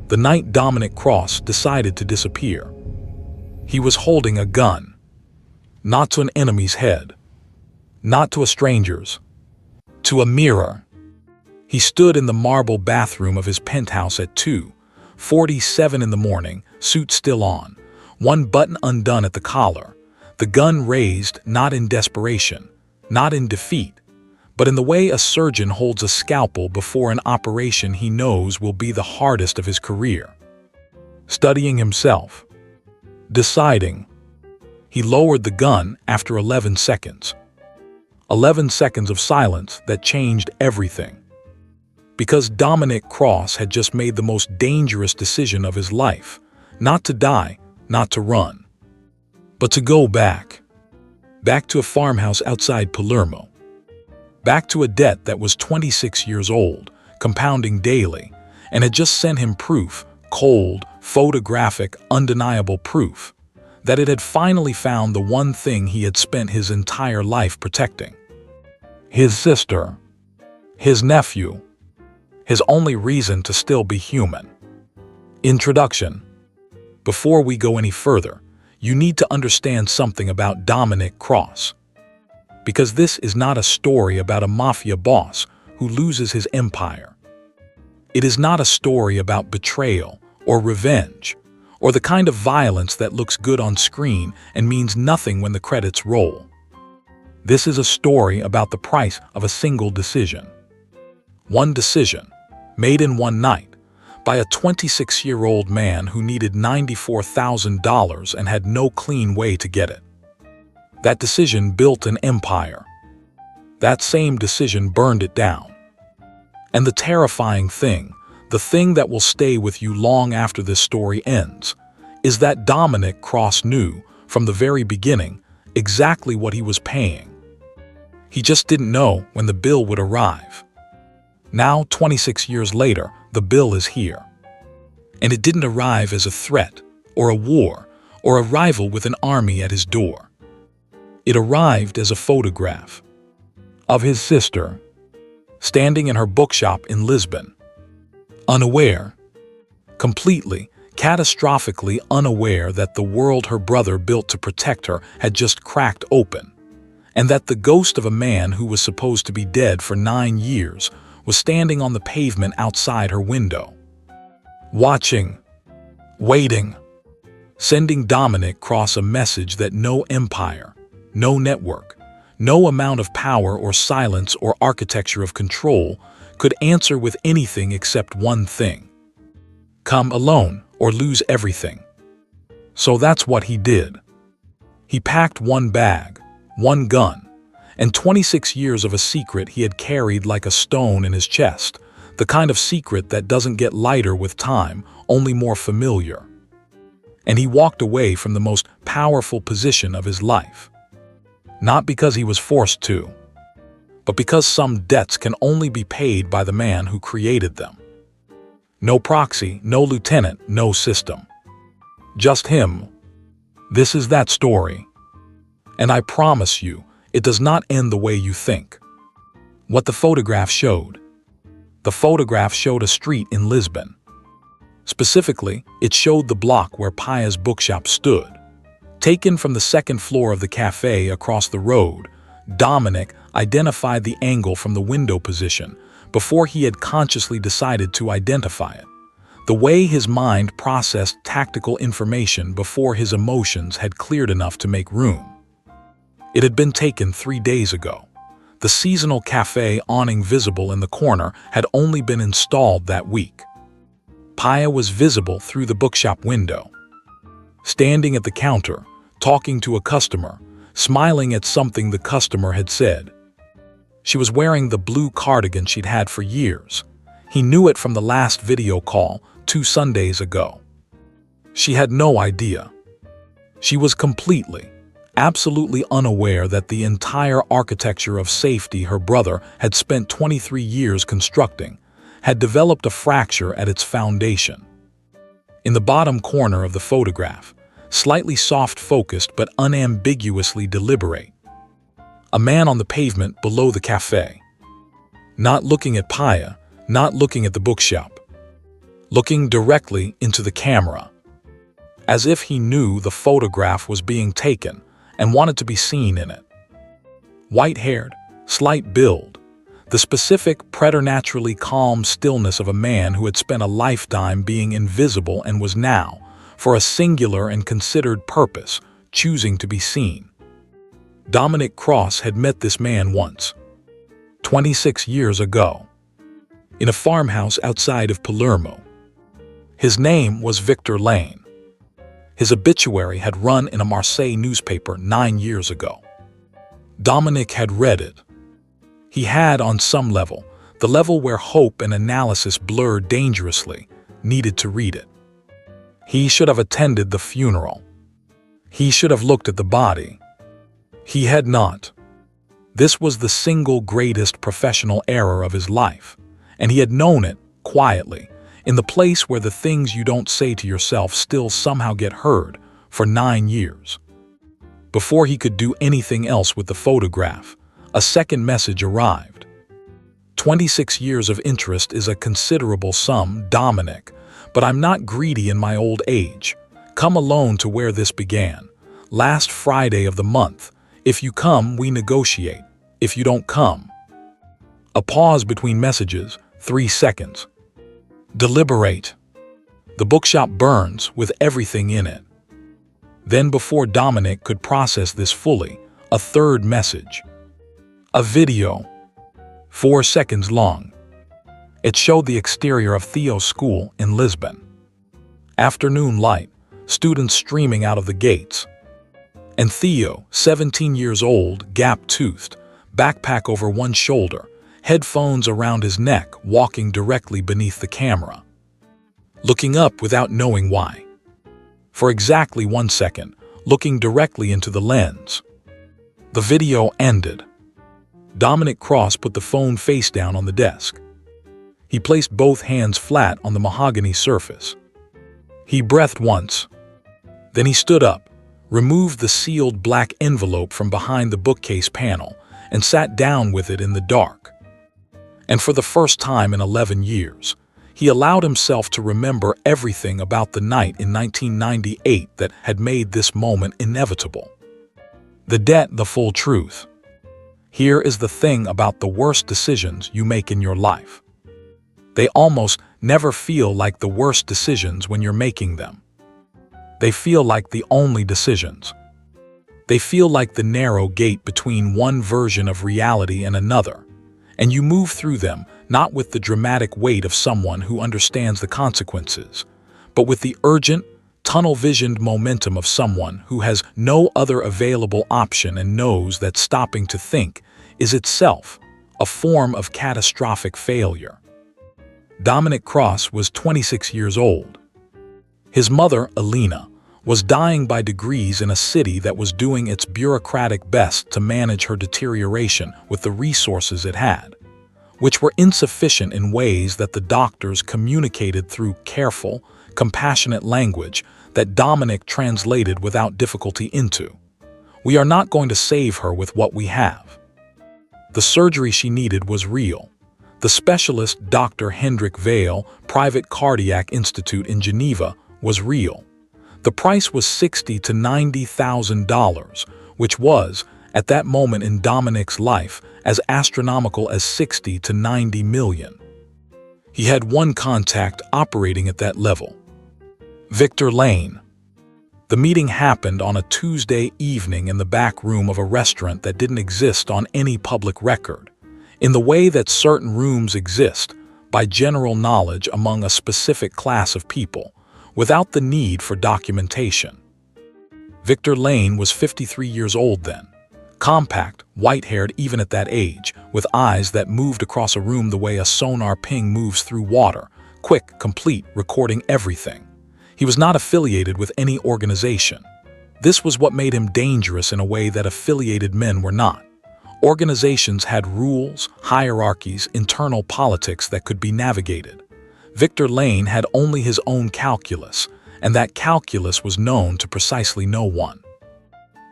the night Dominic Cross decided to disappear. He was holding a gun. Not to an enemy's head. Not to a stranger's. To a mirror. He stood in the marble bathroom of his penthouse at 2:47 in the morning, suit still on, one button undone at the collar, the gun raised not in desperation, not in defeat, but in the way a surgeon holds a scalpel before an operation he knows will be the hardest of his career. Studying himself. Deciding. He lowered the gun after 11 seconds. 11 seconds of silence that changed everything. Because Dominic Cross had just made the most dangerous decision of his life, not to die, not to run, but to go back. Back to a farmhouse outside Palermo. Back to a debt that was 26 years old, compounding daily, and had just sent him proof, cold, photographic, undeniable proof, that it had finally found the one thing he had spent his entire life protecting. His sister. His nephew. His only reason to still be human. Introduction. Before we go any further, you need to understand something about Dominic Cross. Because this is not a story about a mafia boss who loses his empire. It is not a story about betrayal or revenge, or the kind of violence that looks good on screen and means nothing when the credits roll. This is a story about the price of a single decision. One decision, made in one night, by a 26-year-old man who needed $94,000 and had no clean way to get it. That decision built an empire. That same decision burned it down. And the terrifying thing, the thing that will stay with you long after this story ends, is that Dominic Cross knew, from the very beginning, exactly what he was paying. He just didn't know when the bill would arrive. Now, 26 years later, the bill is here. And it didn't arrive as a threat, or a war, or a rival with an army at his door. It arrived as a photograph of his sister, standing in her bookshop in Lisbon, unaware, completely, catastrophically unaware that the world her brother built to protect her had just cracked open, and that the ghost of a man who was supposed to be dead for 9 years was standing on the pavement outside her window, watching, waiting, sending Dominic Cross a message that no empire, no network, no amount of power or silence or architecture of control could answer with anything except one thing: come alone or lose everything. So that's what he did. He packed one bag, one gun, and 26 years of a secret he had carried like a stone in his chest, the kind of secret that doesn't get lighter with time, only more familiar. And he walked away from the most powerful position of his life. Not because he was forced to, but because some debts can only be paid by the man who created them. No proxy, no lieutenant, no system. Just him. This is that story. And I promise you, it does not end the way you think. What the photograph showed. The photograph showed a street in Lisbon. Specifically, it showed the block where Paya's bookshop stood. Taken from the second floor of the cafe across the road, Dominic identified the angle from the window position before he had consciously decided to identify it. The way his mind processed tactical information before his emotions had cleared enough to make room. It had been taken 3 days ago. The seasonal cafe awning visible in the corner had only been installed that week. Paya was visible through the bookshop window, standing at the counter, talking to a customer, smiling at something the customer had said. She was wearing the blue cardigan she'd had for years. He knew it from the last video call 2 Sundays ago. She had no idea. She was completely, absolutely unaware that the entire architecture of safety her brother had spent 23 years constructing had developed a fracture at its foundation. In the bottom corner of the photograph, slightly soft-focused but unambiguously deliberate, a man on the pavement below the cafe, not looking at Paya, not looking at the bookshop. looking directly into the camera, as if he knew the photograph was being taken and wanted to be seen in it. White-haired, slight build, the specific preternaturally calm stillness of a man who had spent a lifetime being invisible and was now, for a singular and considered purpose, choosing to be seen. Dominic Cross had met this man once, 26 years ago, in a farmhouse outside of Palermo. His name was Victor Lane. His obituary had run in a Marseille newspaper 9 years ago. Dominic had read it. He had, on some level, the level where hope and analysis blurred dangerously, needed to read it. He should have attended the funeral. He should have looked at the body. He had not. This was the single greatest professional error of his life, and he had known it, quietly, in the place where the things you don't say to yourself still somehow get heard, for 9 years. Before he could do anything else with the photograph, a second message arrived. 26 years of interest is a considerable sum, Dominic, but I'm not greedy in my old age. Come alone to where this began. Last Friday of the month. If you come, we negotiate. If you don't come. A pause between messages, 3 seconds. Deliberate. The bookshop burns with everything in it. Then, before Dominic could process this fully, a third message. A video. 4 seconds long. It showed the exterior of Theo's school in Lisbon. Afternoon light, students streaming out of the gates. And Theo, 17 years old, gap-toothed, backpack over one shoulder, headphones around his neck, walking directly beneath the camera. Looking up without knowing why. For exactly 1 second, looking directly into the lens. The video ended. Dominic Cross put the phone face down on the desk. He placed both hands flat on the mahogany surface. He breathed once. Then he stood up, removed the sealed black envelope from behind the bookcase panel, and sat down with it in the dark. And for the first time in 11 years, he allowed himself to remember everything about the night in 1998 that had made this moment inevitable. The debt, the full truth. Here is the thing about the worst decisions you make in your life. They almost never feel like the worst decisions when you're making them. They feel like the only decisions. They feel like the narrow gate between one version of reality and another, and you move through them not with the dramatic weight of someone who understands the consequences, but with the urgent, tunnel-visioned momentum of someone who has no other available option and knows that stopping to think is itself a form of catastrophic failure. Dominic Cross was 26 years old. His mother, Alina, was dying by degrees in a city that was doing its bureaucratic best to manage her deterioration with the resources it had, which were insufficient in ways that the doctors communicated through careful, compassionate language that Dominic translated without difficulty into. We are not going to save her with what we have. The surgery she needed was real. The specialist, Dr. Hendrik Vale, Private Cardiac Institute in Geneva, was real. The price was $60,000 to $90,000, which was, at that moment in Dominic's life, as astronomical as 60 to 90 million. He had one contact operating at that level. Victor Lane. The meeting happened on a Tuesday evening in the back room of a restaurant that didn't exist on any public record, in the way that certain rooms exist, by general knowledge among a specific class of people, without the need for documentation. Victor Lane was 53 years old then, compact, white-haired even at that age, with eyes that moved across a room the way a sonar ping moves through water, quick, complete, recording everything. He was not affiliated with any organization. This was what made him dangerous in a way that affiliated men were not. Organizations had rules, hierarchies, internal politics that could be navigated. Victor Lane had only his own calculus, and that calculus was known to precisely no one.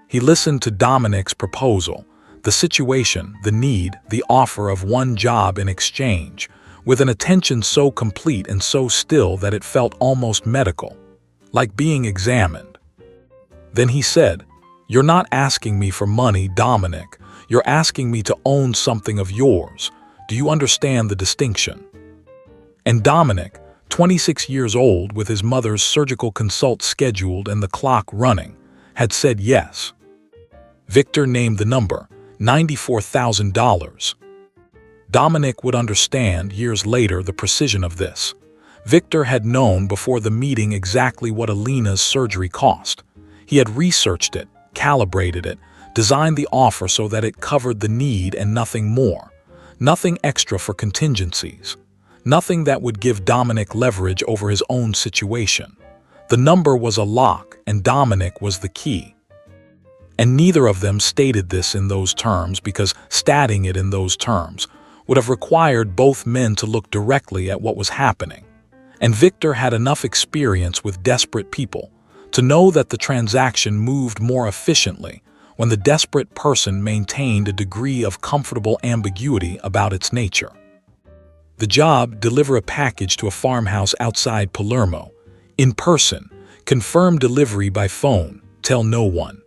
He listened to Dominic's proposal, the situation, the need, the offer of one job in exchange, with an attention so complete and so still that it felt almost medical, like being examined. Then he said, "You're not asking me for money, Dominic. You're asking me to own something of yours. Do you understand the distinction?" And Dominic, 26 years old with his mother's surgical consult scheduled and the clock running, had said yes. Victor named the number, $94,000. Dominic would understand years later the precision of this. Victor had known before the meeting exactly what Alina's surgery cost. He had researched it, calibrated it, designed the offer so that it covered the need and nothing more. Nothing extra for contingencies. Nothing that would give Dominic leverage over his own situation. The number was a lock and Dominic was the key. And neither of them stated this in those terms because stating it in those terms would have required both men to look directly at what was happening. And Victor had enough experience with desperate people to know that the transaction moved more efficiently when the desperate person maintained a degree of comfortable ambiguity about its nature. The job: deliver a package to a farmhouse outside Palermo. In person. Confirm delivery by phone. Tell no one.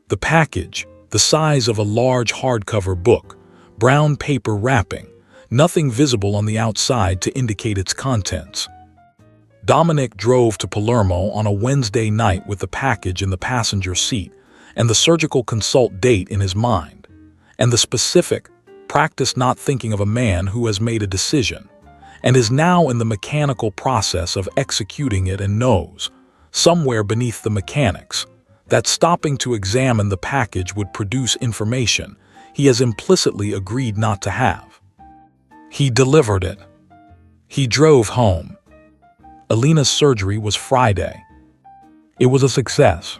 The package, the size of a large hardcover book, brown paper wrapping, nothing visible on the outside to indicate its contents. Dominic drove to Palermo on a Wednesday night with the package in the passenger seat and the surgical consult date in his mind, and the specific, practice not thinking of a man who has made a decision and is now in the mechanical process of executing it and knows, somewhere beneath the mechanics, that stopping to examine the package would produce information he has implicitly agreed not to have. He delivered it. He drove home. Alina's surgery was Friday. It was a success.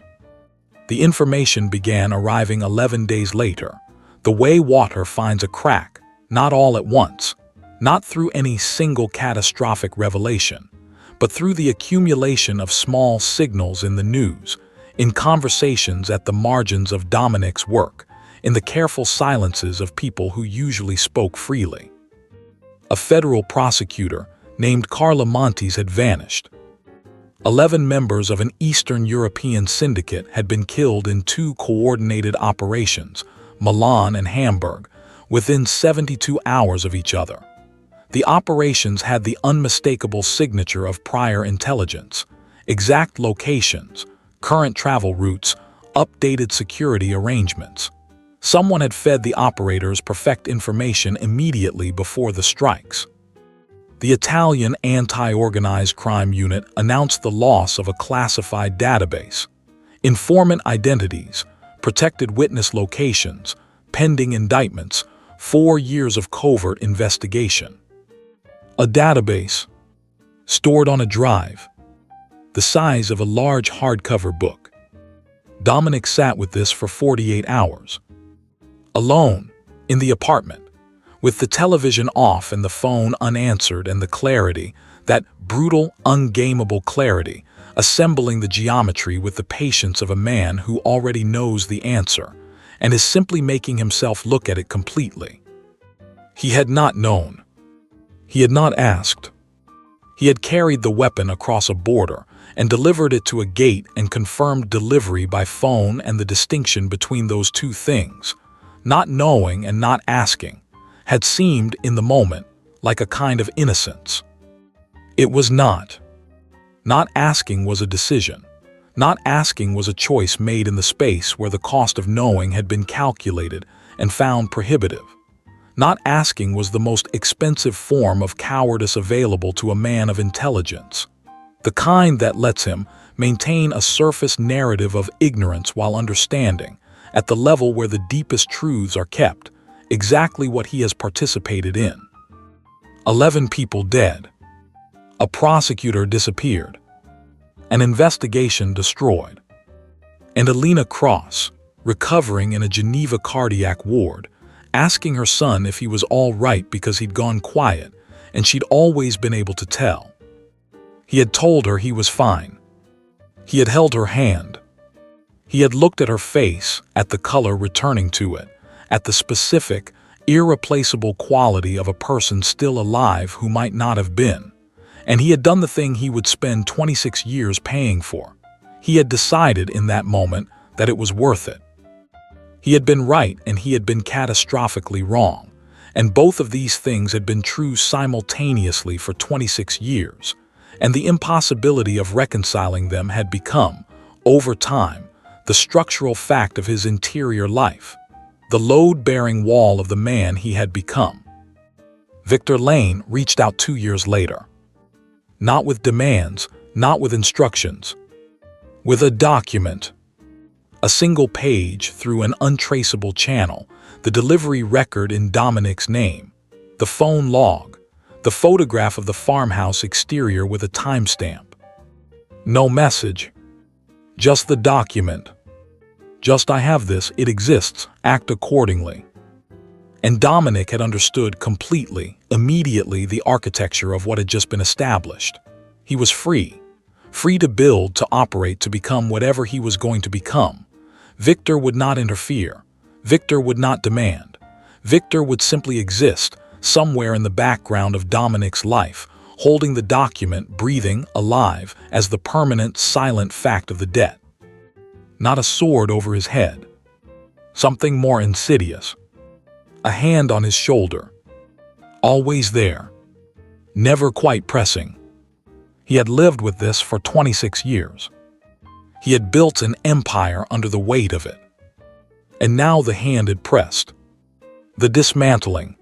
The information began arriving 11 days later, the way water finds a crack, not all at once, not through any single catastrophic revelation, but through the accumulation of small signals in the news, in conversations at the margins of Dominic's work, in the careful silences of people who usually spoke freely. A federal prosecutor named Carla Montes had vanished. 11 members of an Eastern European syndicate had been killed in 2 coordinated operations, Milan and Hamburg, within 72 hours of each other. The operations had the unmistakable signature of prior intelligence, exact locations, current travel routes, updated security arrangements. Someone had fed the operators perfect information immediately before the strikes. The Italian anti-organized crime unit announced the loss of a classified database, informant identities, protected witness locations, pending indictments, 4 years of covert investigation. A database, stored on a drive, the size of a large hardcover book. Dominic sat with this for 48 hours. Alone, in the apartment, with the television off and the phone unanswered and the clarity, that brutal, ungameable clarity, assembling the geometry with the patience of a man who already knows the answer and is simply making himself look at it completely. He had not known. He had not asked. He had carried the weapon across a border and delivered it to a gate and confirmed delivery by phone, and the distinction between those two things, not knowing and not asking, had seemed, in the moment, like a kind of innocence. It was not. Not asking was a decision. Not asking was a choice made in the space where the cost of knowing had been calculated and found prohibitive. Not asking was the most expensive form of cowardice available to a man of intelligence, the kind that lets him maintain a surface narrative of ignorance while understanding, at the level where the deepest truths are kept, exactly what he has participated in. 11 people dead. A prosecutor disappeared. An investigation destroyed. And Alina Cross, recovering in a Geneva cardiac ward, asking her son if he was all right because he'd gone quiet, and she'd always been able to tell. He had told her he was fine. He had held her hand. He had looked at her face, at the color returning to it, at the specific, irreplaceable quality of a person still alive who might not have been. And he had done the thing he would spend 26 years paying for. He had decided in that moment that it was worth it. He had been right and he had been catastrophically wrong. And both of these things had been true simultaneously for 26 years. And the impossibility of reconciling them had become, over time, the structural fact of his interior life, the load-bearing wall of the man he had become. Victor Lane reached out 2 years later. Not with demands, not with instructions. With a document. A single page through an untraceable channel, the delivery record in Dominic's name, the phone log, the photograph of the farmhouse exterior with a timestamp. No message. Just the document. Just I have this, it exists, act accordingly. And Dominic had understood completely, immediately the architecture of what had just been established. He was free. Free to build, to operate, to become whatever he was going to become. Victor would not interfere. Victor would not demand. Victor would simply exist, somewhere in the background of Dominic's life, holding the document, breathing, alive, as the permanent, silent fact of the debt. Not a sword over his head. Something more insidious. A hand on his shoulder. Always there. Never quite pressing. He had lived with this for 26 years. He had built an empire under the weight of it. And now the hand had pressed. The dismantling.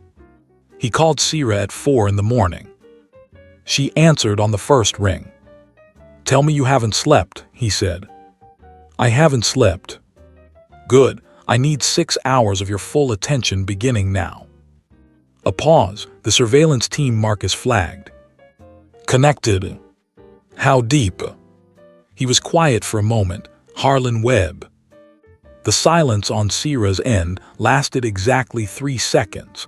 He called Sira at 4 in the morning. She answered on the first ring. "Tell me you haven't slept," he said. "I haven't slept." "Good. I need 6 hours of your full attention beginning now." A pause. The surveillance team Marcus flagged. "Connected." "How deep?" He was quiet for a moment. Harlan Webb. The silence on Sira's end lasted exactly 3 seconds.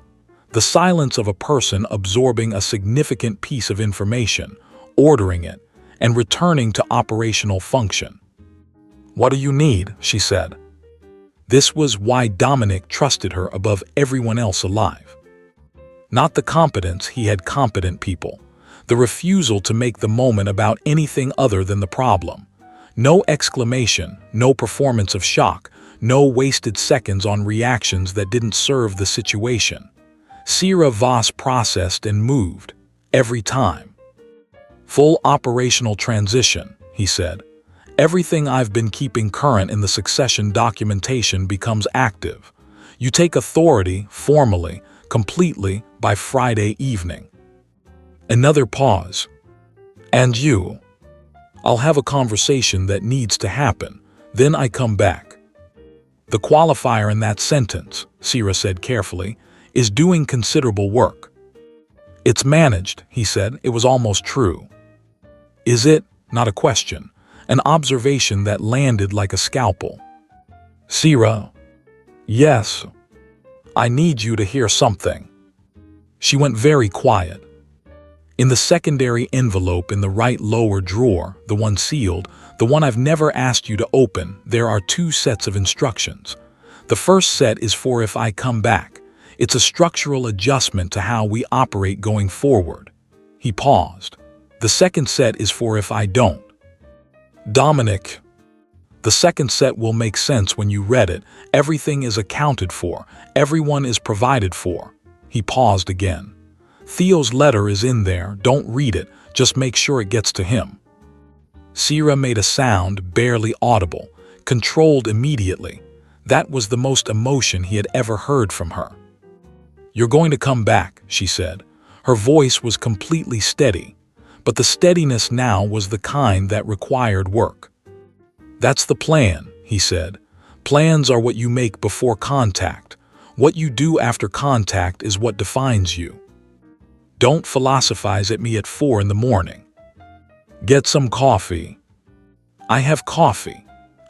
The silence of a person absorbing a significant piece of information, ordering it, and returning to operational function. "What do you need?" she said. This was why Dominic trusted her above everyone else alive. Not the competence, he had competent people. The refusal to make the moment about anything other than the problem. No exclamation, no performance of shock, no wasted seconds on reactions that didn't serve the situation. Sira Voss processed and moved, every time. "Full operational transition," he said. "Everything I've been keeping current in the succession documentation becomes active. You take authority, formally, completely, by Friday evening." Another pause. "And you?" "I'll have a conversation that needs to happen, then I come back." The qualifier in that sentence, Sira said carefully, is doing considerable work. "It's managed," he said. It was almost true. "Is it?" Not a question. An observation that landed like a scalpel. "Sira." "Yes." "I need you to hear something." She went very quiet. In the secondary envelope in the right lower drawer, the one sealed, the one I've never asked you to open, there are 2 sets of instructions. The first set is for if I come back. It's a structural adjustment to how we operate going forward. He paused. The second set is for if I don't. Dominic. The second set will make sense when you read it. Everything is accounted for. Everyone is provided for. He paused again. Theo's letter is in there. Don't read it. Just make sure it gets to him. Sira made a sound barely audible, controlled immediately. That was the most emotion he had ever heard from her. "You're going to come back," she said. Her voice was completely steady, but the steadiness now was the kind that required work. "That's the plan," he said. "Plans are what you make before contact. What you do after contact is what defines you. Don't philosophize at me at 4 in the morning. Get some coffee." "I have coffee.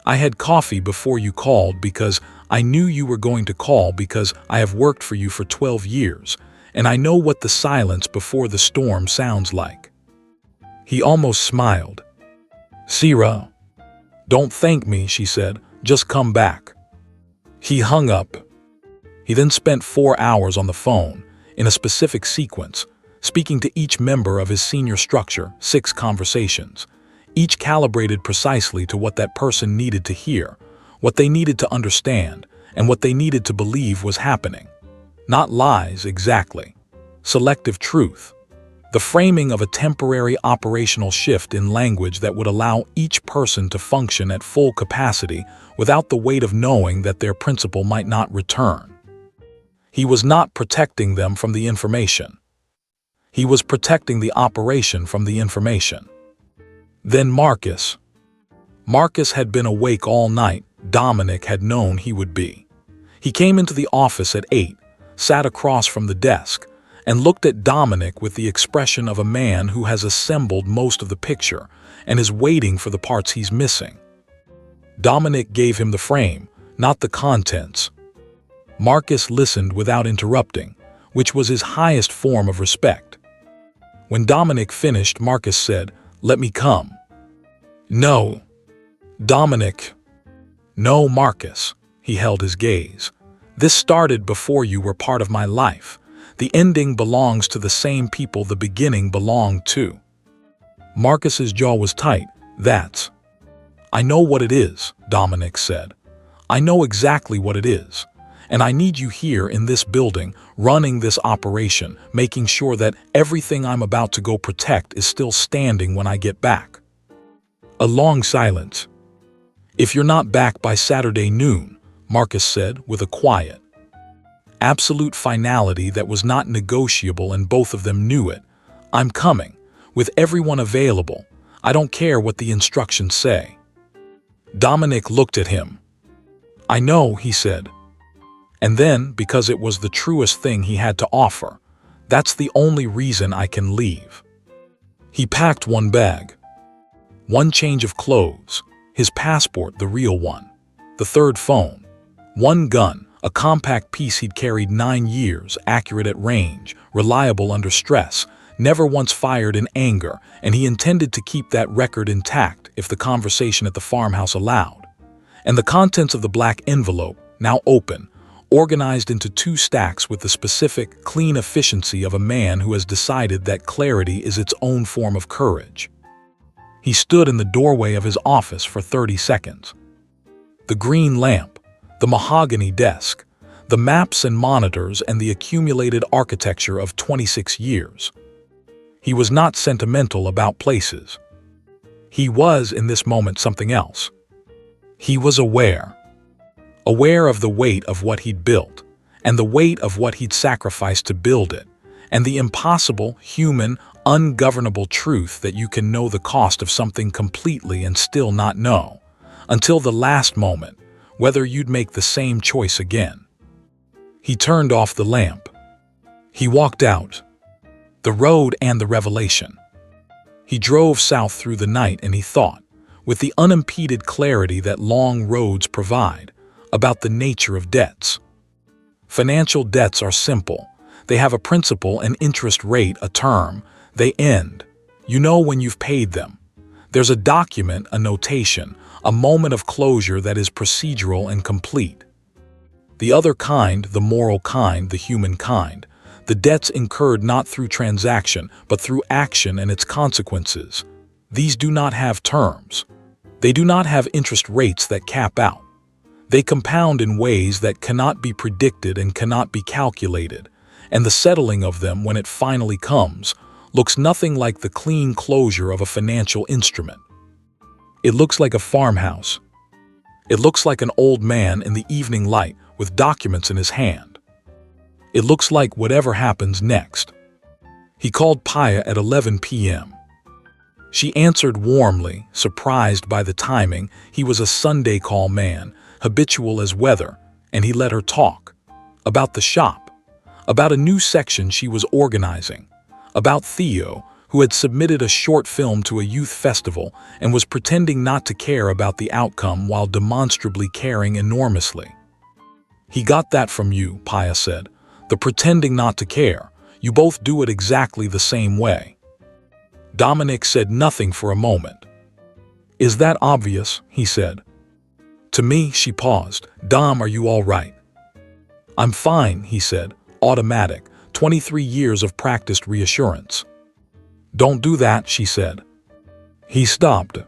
I had coffee before you called because I knew you were going to call because I have worked for you for 12 years, and I know what the silence before the storm sounds like." He almost smiled. "Sira." "Don't thank me," she said. "Just come back." He hung up. He then spent 4 hours on the phone, in a specific sequence, speaking to each member of his senior structure, 6 conversations, each calibrated precisely to what that person needed to hear, what they needed to understand, and what they needed to believe was happening. Not lies exactly. Selective truth. The framing of a temporary operational shift in language that would allow each person to function at full capacity without the weight of knowing that their principal might not return. He was not protecting them from the information. He was protecting the operation from the information. Then Marcus. Marcus had been awake all night. Dominic had known he would be. He came into the office at 8, sat across from the desk, and looked at Dominic with the expression of a man who has assembled most of the picture and is waiting for the parts he's missing. Dominic gave him the frame, not the contents. Marcus listened without interrupting, which was his highest form of respect. When Dominic finished, Marcus said, "Let me come." "No." "Dominic." "No, Marcus." He held his gaze. "This started before you were part of my life. The ending belongs to the same people the beginning belonged to." Marcus's jaw was tight. "That's—" "I know what it is," Dominic said. "I know exactly what it is. And I need you here in this building, running this operation, making sure that everything I'm about to go protect is still standing when I get back." A long silence. "If you're not back by Saturday noon," Marcus said with a quiet, absolute finality that was not negotiable, and both of them knew it, "I'm coming, with everyone available. I don't care what the instructions say." Dominic looked at him. "I know," he said. And then, because it was the truest thing he had to offer, "That's the only reason I can leave." He packed one bag. One change of clothes, his passport, the real one, the third phone, one gun, a compact piece he'd carried 9 years, accurate at range, reliable under stress, never once fired in anger, and he intended to keep that record intact if the conversation at the farmhouse allowed. And the contents of the black envelope, now open, organized into 2 stacks with the specific, clean efficiency of a man who has decided that clarity is its own form of courage. He stood in the doorway of his office for 30 seconds. The green lamp, the mahogany desk, the maps and monitors, and the accumulated architecture of 26 years. He was not sentimental about places. He was, in this moment, something else. He was aware of the weight of what he'd built, and the weight of what he'd sacrificed to build it, and the impossible, human, ungovernable truth that you can know the cost of something completely and still not know, until the last moment, whether you'd make the same choice again. He turned off the lamp. He walked out. The road and the revelation. He drove south through the night, and he thought, with the unimpeded clarity that long roads provide, about the nature of debts. Financial debts are simple. They have a principal, an interest rate, a term. They end. You know when you've paid them. There's a document, a notation, a moment of closure that is procedural and complete. The other kind, the moral kind, the human kind, the debts incurred not through transaction, but through action and its consequences. These do not have terms. They do not have interest rates that cap out. They compound in ways that cannot be predicted and cannot be calculated, and the settling of them, when it finally comes, looks nothing like the clean closure of a financial instrument. It looks like a farmhouse. It looks like an old man in the evening light with documents in his hand. It looks like whatever happens next. He called Paya at 11 p.m. She answered warmly, surprised by the timing. He was a Sunday call man, habitual as weather, and he let her talk. About the shop. About a new section she was organizing. About Theo, who had submitted a short film to a youth festival and was pretending not to care about the outcome while demonstrably caring enormously. "He got that from you," Paya said. "The pretending not to care. You both do it exactly the same way." Dominic said nothing for a moment. "Is that obvious?" he said. "To me," she paused. "Dom, are you all right?" I'm fine, he said, automatic, 23 years of practiced reassurance. Don't do that, she said. He stopped.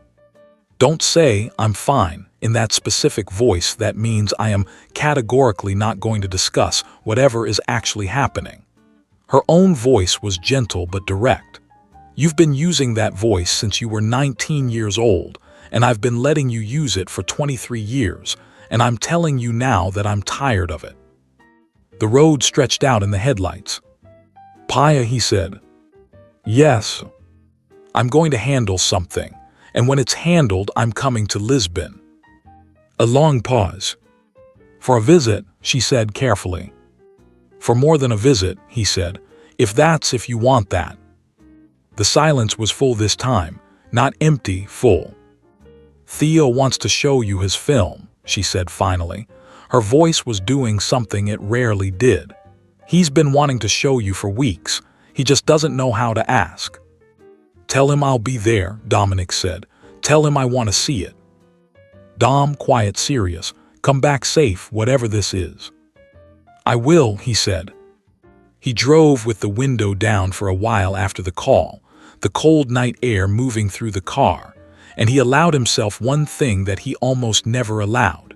Don't say, I'm fine, in that specific voice. That means I am categorically not going to discuss whatever is actually happening. Her own voice was gentle but direct. You've been using that voice since you were 19 years old, and I've been letting you use it for 23 years, and I'm telling you now that I'm tired of it. The road stretched out in the headlights. Paya, he said. Yes. I'm going to handle something, and when it's handled, I'm coming to Lisbon. A long pause. For a visit, she said carefully. For more than a visit, he said, if you want that. The silence was full this time, not empty, full. Theo wants to show you his film, she said finally. Her voice was doing something it rarely did. He's been wanting to show you for weeks. He just doesn't know how to ask. Tell him I'll be there, Dominic said. Tell him I want to see it. Dom, quiet, serious. Come back safe, whatever this is. I will, he said. He drove with the window down for a while after the call, the cold night air moving through the car, and he allowed himself one thing that he almost never allowed.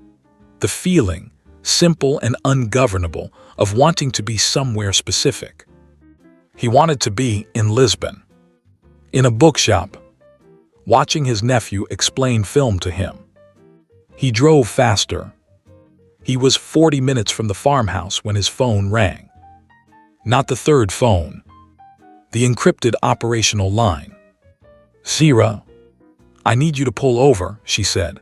The feeling, simple and ungovernable, of wanting to be somewhere specific. He wanted to be in Lisbon. In a bookshop, watching his nephew explain film to him. He drove faster. He was 40 minutes from the farmhouse when his phone rang. Not the third phone. The encrypted operational line. Sira, I need you to pull over, she said.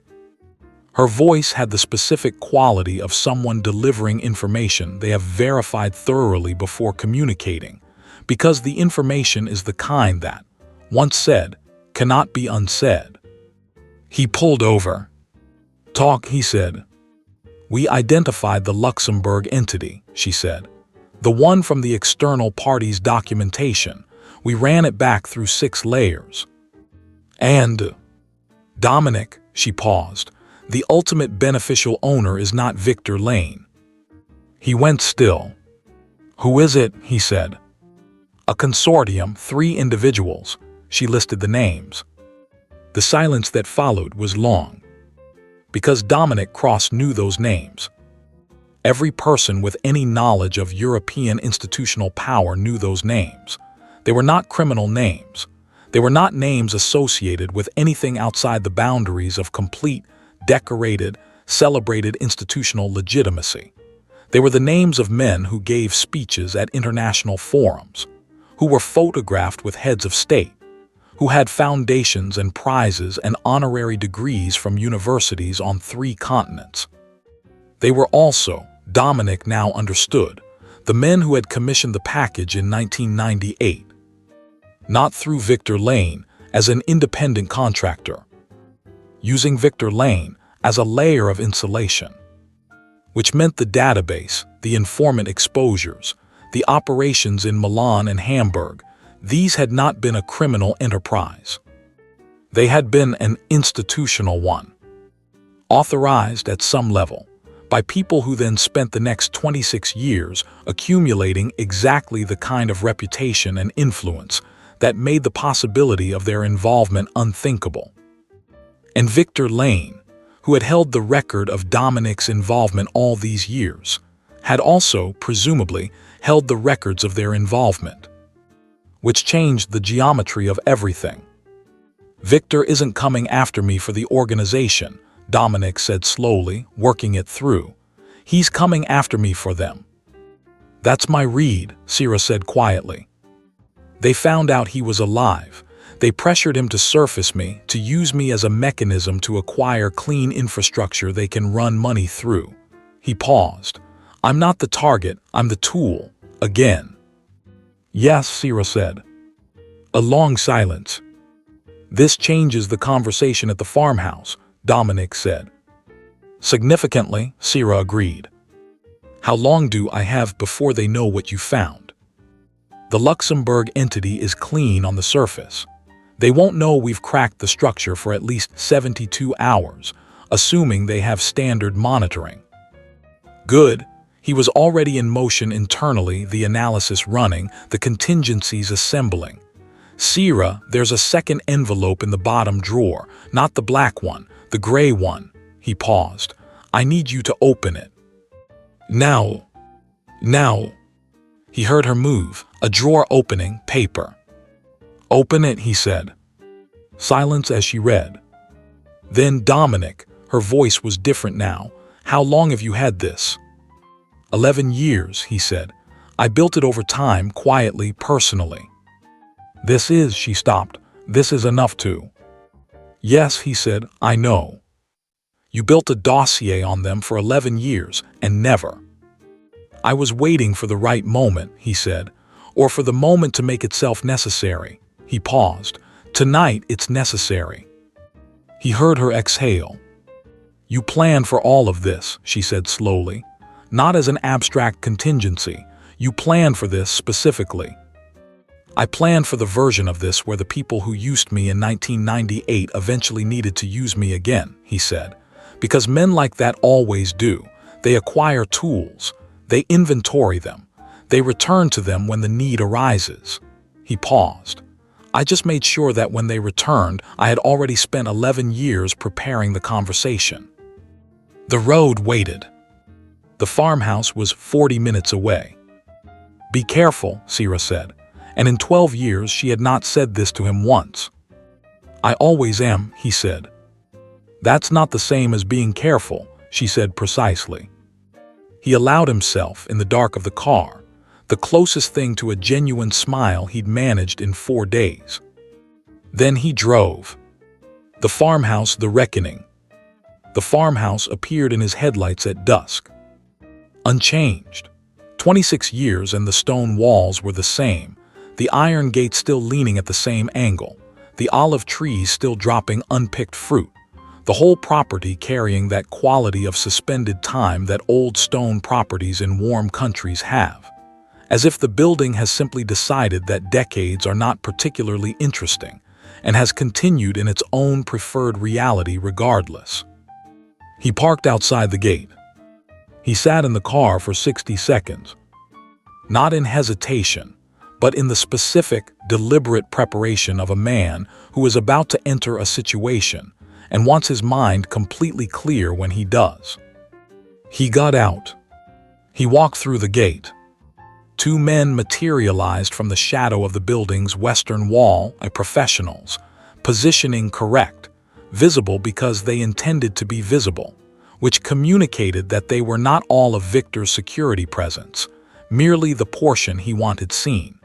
Her voice had the specific quality of someone delivering information they have verified thoroughly before communicating, because the information is the kind that, once said, cannot be unsaid. He pulled over. Talk, he said. We identified the Luxembourg entity, she said. The one from the external party's documentation. We ran it back through 6 layers. And Dominic, she paused. The ultimate beneficial owner is not Victor Lane. He went still. Who is it? He said. A consortium, 3 individuals. She listed the names. The silence that followed was long. Because Dominic Cross knew those names. Every person with any knowledge of European institutional power knew those names. They were not criminal names. They were not names associated with anything outside the boundaries of complete, decorated, celebrated institutional legitimacy. They were the names of men who gave speeches at international forums, who were photographed with heads of state, who had foundations and prizes and honorary degrees from universities on 3 continents. They were also, Dominic now understood, the men who had commissioned the package in 1998. Not through Victor Lane as an independent contractor, using Victor Lane as a layer of insulation, which meant the database, the informant exposures, the operations in Milan and Hamburg. These had not been a criminal enterprise. They had been an institutional one, authorized at some level, by people who then spent the next 26 years accumulating exactly the kind of reputation and influence that made the possibility of their involvement unthinkable. And Victor Lane, who had held the record of Dominic's involvement all these years, had also, presumably, held the records of their involvement, which changed the geometry of everything. Victor isn't coming after me for the organization, Dominic said slowly, working it through. He's coming after me for them. That's my read, Sira said quietly. They found out he was alive. They pressured him to surface me, to use me as a mechanism to acquire clean infrastructure they can run money through. He paused. I'm not the target, I'm the tool. Again. Yes, Sira said. A long silence. This changes the conversation at the farmhouse, Dominic said. Significantly, Sira agreed. How long do I have before they know what you found? The Luxembourg entity is clean on the surface. They won't know we've cracked the structure for at least 72 hours, assuming they have standard monitoring. Good. He was already in motion internally, the analysis running, the contingencies assembling. Sierra, there's a second envelope in the bottom drawer, not the black one, the gray one. He paused. I need you to open it. Now. Now. He heard her move, a drawer opening, paper. Open it, he said. Silence as she read. Then Dominic, her voice was different now. How long have you had this? 11 years, he said. I built it over time, quietly, personally. This is, she stopped. This is enough to. Yes, he said, I know. You built a dossier on them for 11 years and never. I was waiting for the right moment, he said, or for the moment to make itself necessary. He paused. Tonight it's necessary. He heard her exhale. You planned for all of this, she said slowly. Not as an abstract contingency. You planned for this specifically. I planned for the version of this where the people who used me in 1998 eventually needed to use me again, he said. Because men like that always do. They acquire tools. They inventory them. They return to them when the need arises. He paused. I just made sure that when they returned, I had already spent 11 years preparing the conversation. The road waited. The farmhouse was 40 minutes away. Be careful, Sierra said, and in 12 years she had not said this to him once. I always am, he said. That's not the same as being careful, she said precisely. He allowed himself, in the dark of the car, the closest thing to a genuine smile he'd managed in 4 days. Then he drove. The farmhouse, the reckoning. The farmhouse appeared in his headlights at dusk. Unchanged. 26 years and the stone walls were the same, the iron gate still leaning at the same angle, the olive trees still dropping unpicked fruit, the whole property carrying that quality of suspended time that old stone properties in warm countries have. As if the building has simply decided that decades are not particularly interesting and has continued in its own preferred reality regardless. He parked outside the gate. He sat in the car for 60 seconds. Not in hesitation, but in the specific, deliberate preparation of a man who is about to enter a situation and wants his mind completely clear when he does. He got out. He walked through the gate. 2 men materialized from the shadow of the building's western wall, professionals, positioning correct, visible because they intended to be visible, which communicated that they were not all of Victor's security presence, merely the portion he wanted seen.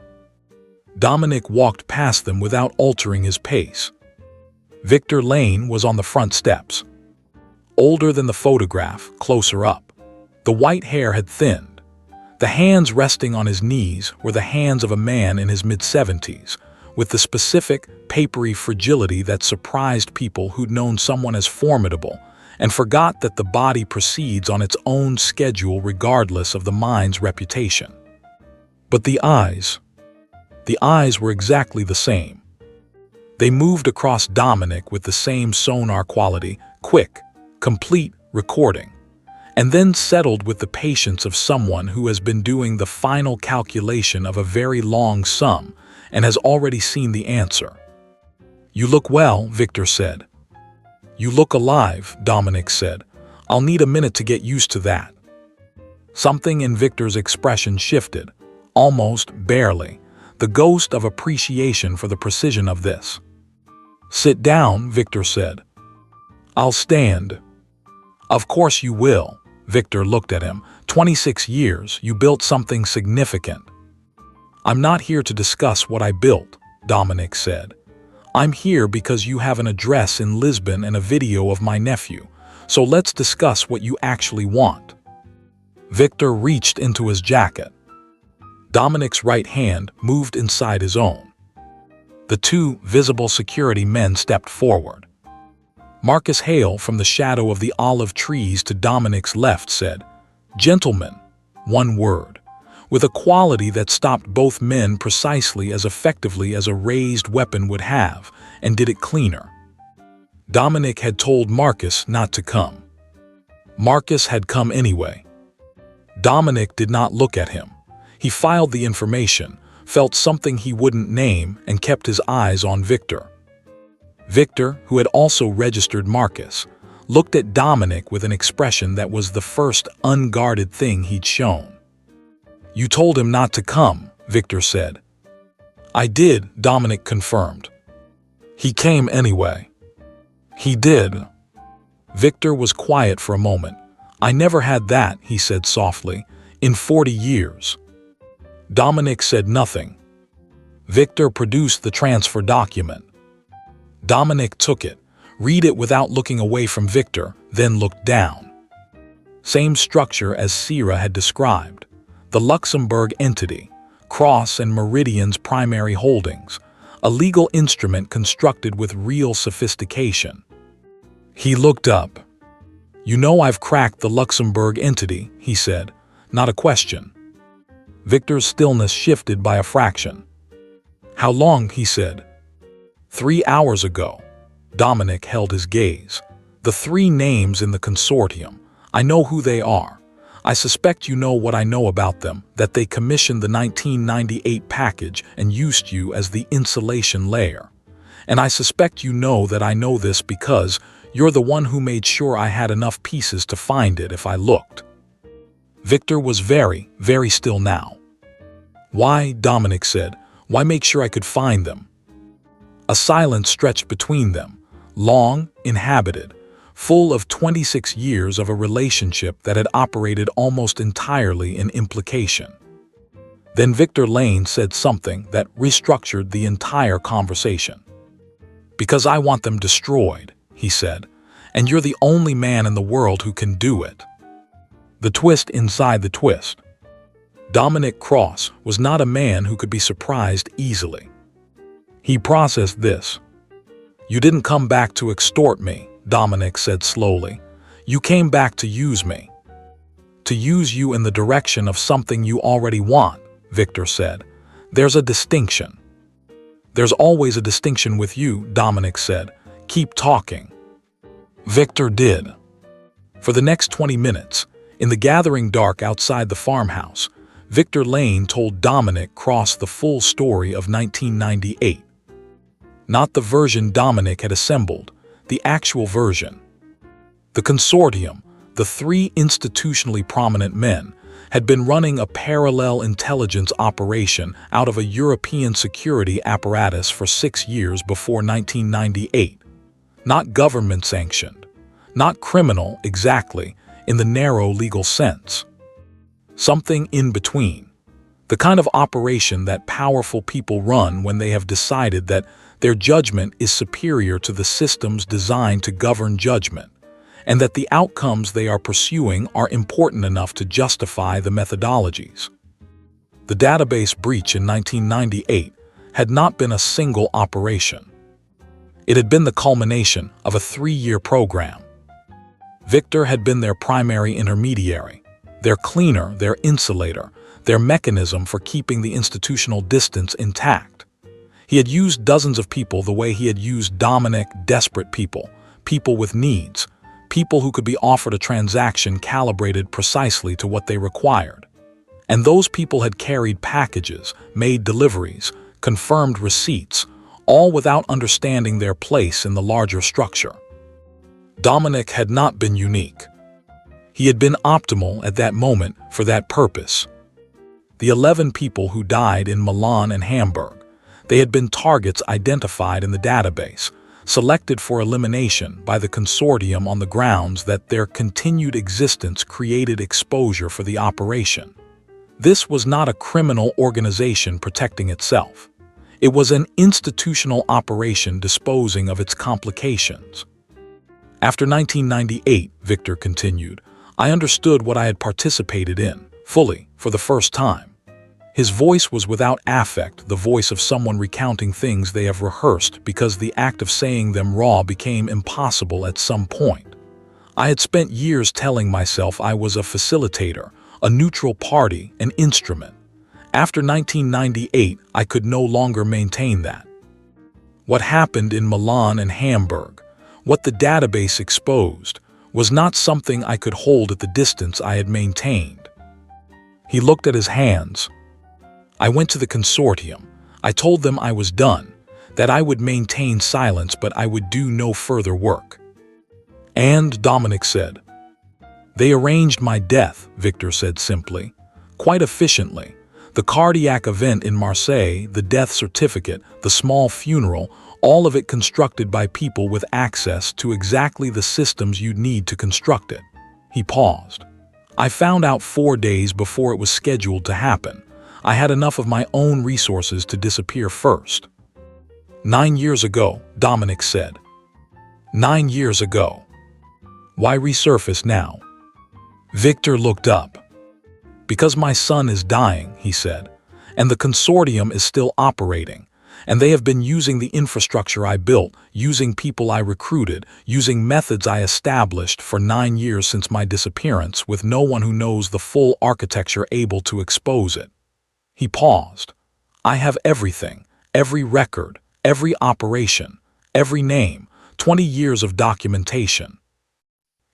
Dominic walked past them without altering his pace. Victor Lane was on the front steps. Older than the photograph, closer up. The white hair had thinned. The hands resting on his knees were the hands of a man in his mid-70s, with the specific, papery fragility that surprised people who'd known someone as formidable and forgot that the body proceeds on its own schedule regardless of the mind's reputation. But the eyes were exactly the same. They moved across Dominic with the same sonar quality, quick, complete recording, and then settled with the patience of someone who has been doing the final calculation of a very long sum and has already seen the answer. You look well, Victor said. You look alive, Dominic said. I'll need a minute to get used to that. Something in Victor's expression shifted, almost barely, the ghost of appreciation for the precision of this. Sit down, Victor said. I'll stand. Of course you will. Victor looked at him. 26 years, you built something significant. I'm not here to discuss what I built, Dominic said. I'm here because you have an address in Lisbon and a video of my nephew, so let's discuss what you actually want. Victor reached into his jacket. Dominic's right hand moved inside his own. The 2 visible security men stepped forward. Marcus Hale, from the shadow of the olive trees to Dominic's left, said, "Gentlemen," 1 word, with a quality that stopped both men precisely as effectively as a raised weapon would have, and did it cleaner. Dominic had told Marcus not to come. Marcus had come anyway. Dominic did not look at him. He filed the information, felt something he wouldn't name, and kept his eyes on Victor. Victor, who had also registered Marcus, looked at Dominic with an expression that was the first unguarded thing he'd shown. "You told him not to come," Victor said. "I did," Dominic confirmed. "He came anyway." "He did." Victor was quiet for a moment. "I never had that," he said softly, "in 40 years. Dominic said nothing. Victor produced the transfer document. Dominic took it, read it without looking away from Victor, then looked down. Same structure as Sierra had described. The Luxembourg entity, Cross and Meridian's primary holdings, a legal instrument constructed with real sophistication. He looked up. "You know I've cracked the Luxembourg entity," he said, not a question. Victor's stillness shifted by a fraction. "How long?" he said. 3 hours ago." Dominic held his gaze. "The 3 names in the consortium. I know who they are. I suspect you know what I know about them, that they commissioned the 1998 package and used you as the insulation layer. And I suspect you know that I know this because you're the one who made sure I had enough pieces to find it if I looked." Victor was very, very still now. "Why?" Dominic said. "Why make sure I could find them?" A silence stretched between them, long, inhabited, full of 26 years of a relationship that had operated almost entirely in implication. Then Victor Lane said something that restructured the entire conversation. "Because I want them destroyed," he said, "and you're the only man in the world who can do it." The twist inside the twist. Dominic Cross was not a man who could be surprised easily. He processed this. "You didn't come back to extort me," Dominic said slowly. "You came back to use me. To use you in the direction of something you already want," Victor said. "There's a distinction." "There's always a distinction with you," Dominic said. "Keep talking." Victor did. For the next 20 minutes, in the gathering dark outside the farmhouse, Victor Lane told Dominic Cross the full story of 1998. Not the version Dominic had assembled, the actual version. The consortium, the 3 institutionally prominent men, had been running a parallel intelligence operation out of a European security apparatus for 6 years before 1998. Not government-sanctioned, not criminal exactly in the narrow legal sense. Something in between. The kind of operation that powerful people run when they have decided that their judgment is superior to the systems designed to govern judgment, and that the outcomes they are pursuing are important enough to justify the methodologies. The database breach in 1998 had not been a single operation. It had been the culmination of a 3-year program. Victor had been their primary intermediary, their cleaner, their insulator, their mechanism for keeping the institutional distance intact. He had used dozens of people the way he had used Dominic, desperate people, people with needs, people who could be offered a transaction calibrated precisely to what they required. And those people had carried packages, made deliveries, confirmed receipts, all without understanding their place in the larger structure. Dominic had not been unique. He had been optimal at that moment for that purpose. The 11 people who died in Milan and Hamburg, they had been targets identified in the database, selected for elimination by the consortium on the grounds that their continued existence created exposure for the operation. This was not a criminal organization protecting itself. It was an institutional operation disposing of its complications. After 1998, Victor continued, I understood what I had participated in, fully, for the first time. His voice was without affect, the voice of someone recounting things they have rehearsed because the act of saying them raw became impossible at some point. I had spent years telling myself I was a facilitator, a neutral party, an instrument. After 1998, I could no longer maintain that. What happened in Milan and Hamburg, what the database exposed, was not something I could hold at the distance I had maintained. He looked at his hands. I went to the consortium. I told them I was done, that I would maintain silence but I would do no further work. And, Dominic said. They arranged my death, Victor said simply, quite efficiently. The cardiac event in Marseille, the death certificate, the small funeral, all of it constructed by people with access to exactly the systems you'd need to construct it. He paused. I found out 4 days before it was scheduled to happen. I had enough of my own resources to disappear first. 9 years ago, Dominic said. 9 years ago. Why resurface now? Victor looked up. Because my son is dying, he said, and the consortium is still operating, and they have been using the infrastructure I built, using people I recruited, using methods I established for 9 years since my disappearance, with no one who knows the full architecture able to expose it. He paused. I have everything, every record, every operation, every name, 20 years of documentation.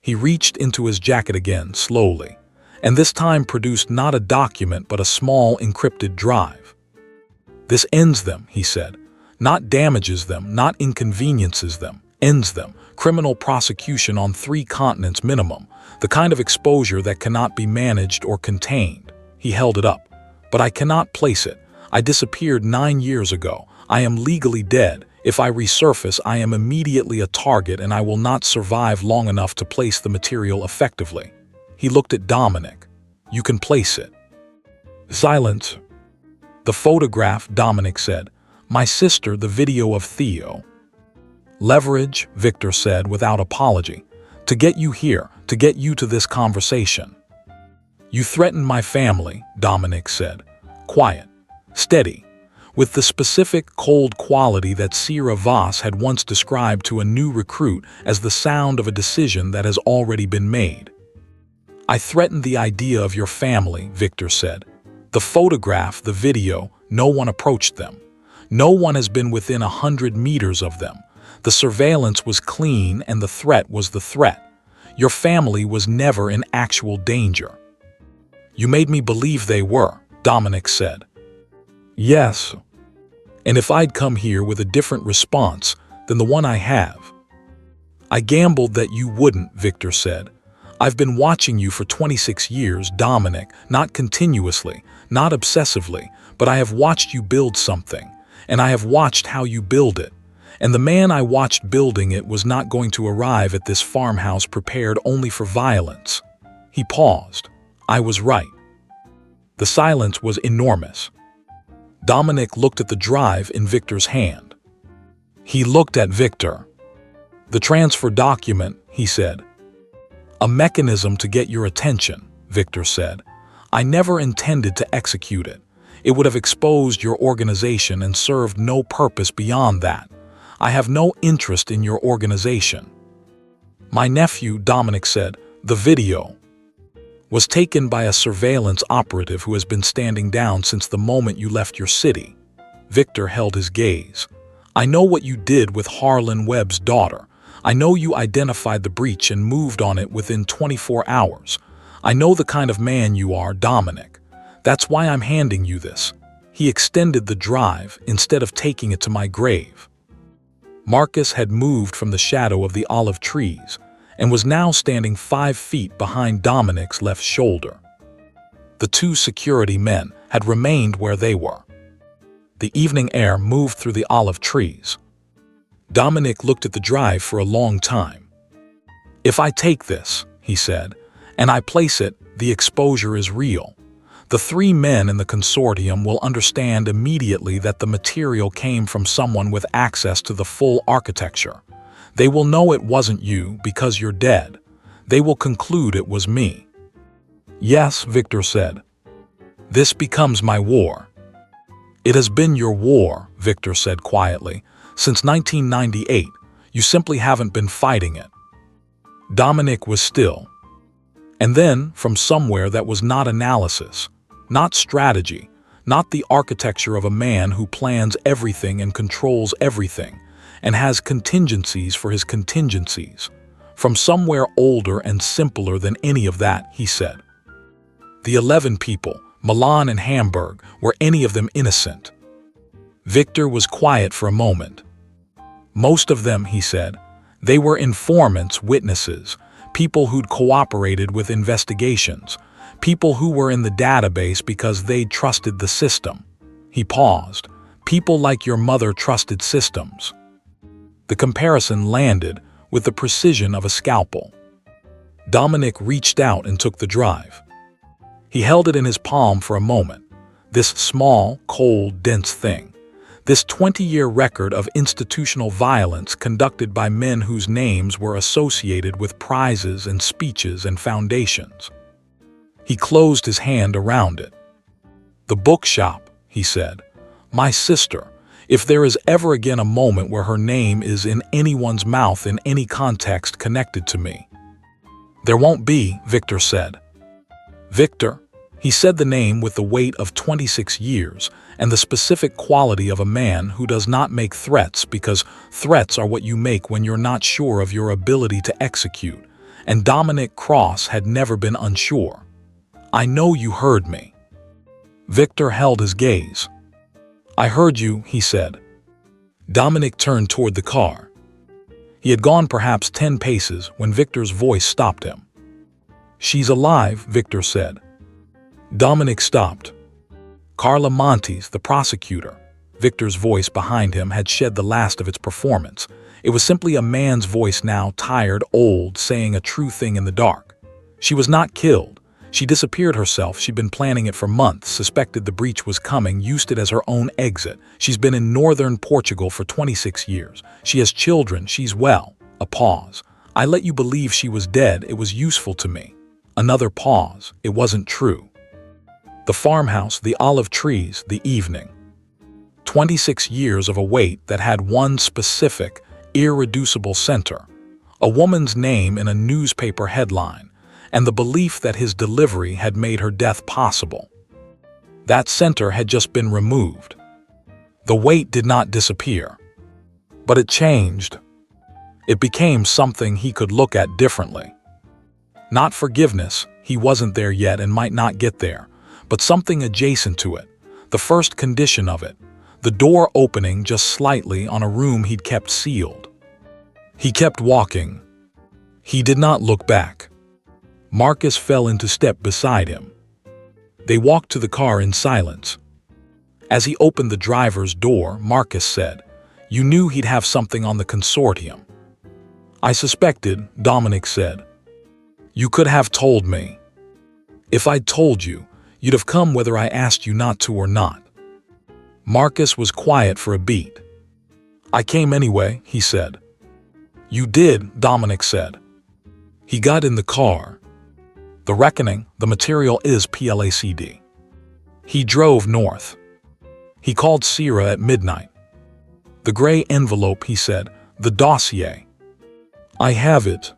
He reached into his jacket again, slowly, and this time produced not a document but a small encrypted drive. This ends them, he said, not damages them, not inconveniences them, ends them, criminal prosecution on 3 continents minimum, the kind of exposure that cannot be managed or contained. He held it up. But I cannot place it. I disappeared 9 years ago. I am legally dead. If I resurface, I am immediately a target and I will not survive long enough to place the material effectively. He looked at Dominic. You can place it. Silence. The photograph, Dominic said. My sister, the video of Theo. Leverage, Victor said without apology. To get you here, to get you to this conversation. You threatened my family, Dominic said. Quiet. Steady. With the specific, cold quality that Sierra Voss had once described to a new recruit as the sound of a decision that has already been made. I threatened the idea of your family, Victor said. The photograph, the video, no one approached them. No one has been within 100 meters of them. The surveillance was clean and the threat was the threat. Your family was never in actual danger. You made me believe they were, Dominic said. Yes. And if I'd come here with a different response than the one I have. I gambled that you wouldn't, Victor said. I've been watching you for 26 years, Dominic, not continuously, not obsessively, but I have watched you build something, and I have watched how you build it. And the man I watched building it was not going to arrive at this farmhouse prepared only for violence. He paused. I was right. The silence was enormous. Dominic looked at the drive in Victor's hand. He looked at Victor. The transfer document, he said. A mechanism to get your attention, Victor said. I never intended to execute it. It would have exposed your organization and served no purpose beyond that. I have no interest in your organization. My nephew, Dominic said, the video was taken by a surveillance operative who has been standing down since the moment you left your city. Victor held his gaze. I know what you did with Harlan Webb's daughter. I know you identified the breach and moved on it within 24 hours. I know the kind of man you are, Dominic. That's why I'm handing you this. He extended the drive instead of taking it to my grave. Marcus had moved from the shadow of the olive trees and was now standing 5 feet behind Dominic's left shoulder. The 2 security men had remained where they were. The evening air moved through the olive trees. Dominic looked at the drive for a long time. If I take this, he said, and I place it, the exposure is real. The 3 men in the consortium will understand immediately that the material came from someone with access to the full architecture. They will know it wasn't you because you're dead. They will conclude it was me. Yes, Victor said. This becomes my war. It has been your war, Victor said quietly. Since 1998, you simply haven't been fighting it. Dominic was still. And then, from somewhere that was not analysis, not strategy, not the architecture of a man who plans everything and controls everything, and has contingencies for his contingencies. From somewhere older and simpler than any of that, he said. The 11 people, Milan and Hamburg, were any of them innocent? Victor was quiet for a moment. Most of them, he said. They were informants, witnesses, people who'd cooperated with investigations, people who were in the database because they trusted the system. He paused. People like your mother trusted systems. The comparison landed with the precision of a scalpel. Dominic reached out and took the drive. He held it in his palm for a moment. This small, cold, dense thing. This 20-year record of institutional violence conducted by men whose names were associated with prizes and speeches and foundations. He closed his hand around it. The bookshop, he said. My sister, if there is ever again a moment where her name is in anyone's mouth in any context connected to me. There won't be, Victor said. Victor, he said the name with the weight of 26 years and the specific quality of a man who does not make threats because threats are what you make when you're not sure of your ability to execute, and Dominic Cross had never been unsure. I know you heard me. Victor held his gaze. I heard you, he said. Dominic turned toward the car. He had gone perhaps 10 paces when Victor's voice stopped him. She's alive, Victor said. Dominic stopped. Carla Montes, the prosecutor. Victor's voice behind him had shed the last of its performance. It was simply a man's voice now, tired, old, saying a true thing in the dark. She was not killed. She disappeared herself. She'd been planning it for months, suspected the breach was coming, used it as her own exit. She's been in northern Portugal for 26 years. She has children. She's well. A pause. I let you believe she was dead. It was useful to me. Another pause. It wasn't true. The farmhouse, the olive trees, the evening. 26 years of a wait that had one specific, irreducible center. A woman's name in a newspaper headline, and the belief that his delivery had made her death possible. That center had just been removed. The weight did not disappear, but it changed. It became something he could look at differently. Not forgiveness, he wasn't there yet and might not get there, but something adjacent to it, the first condition of it, the door opening just slightly on a room he'd kept sealed. He kept walking. He did not look back. Marcus fell into step beside him. They walked to the car in silence. As he opened the driver's door, Marcus said, "You knew he'd have something on the consortium." "I suspected," Dominic said. "You could have told me. If I'd told you, you'd have come whether I asked you not to or not." Marcus was quiet for a beat. "I came anyway," he said. "You did," Dominic said. He got in the car. The reckoning, the material is PLACD. He drove north. He called Sierra at midnight. "The gray envelope," he said, "the dossier." "I have it."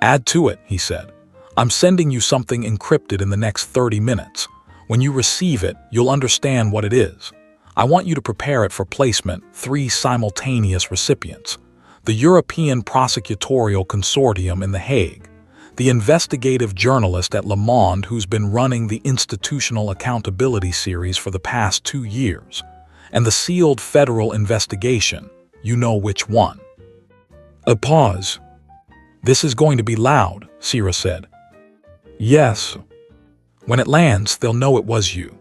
"Add to it," he said. "I'm sending you something encrypted in the next 30 minutes. When you receive it, you'll understand what it is. I want you to prepare it for placement, 3 simultaneous recipients. The European Prosecutorial Consortium in The Hague, the investigative journalist at Le Monde who's been running the Institutional Accountability series for the past 2 years, and the sealed federal investigation, you know which one." A pause. "This is going to be loud," Sierra said. "Yes. When it lands, they'll know it was you.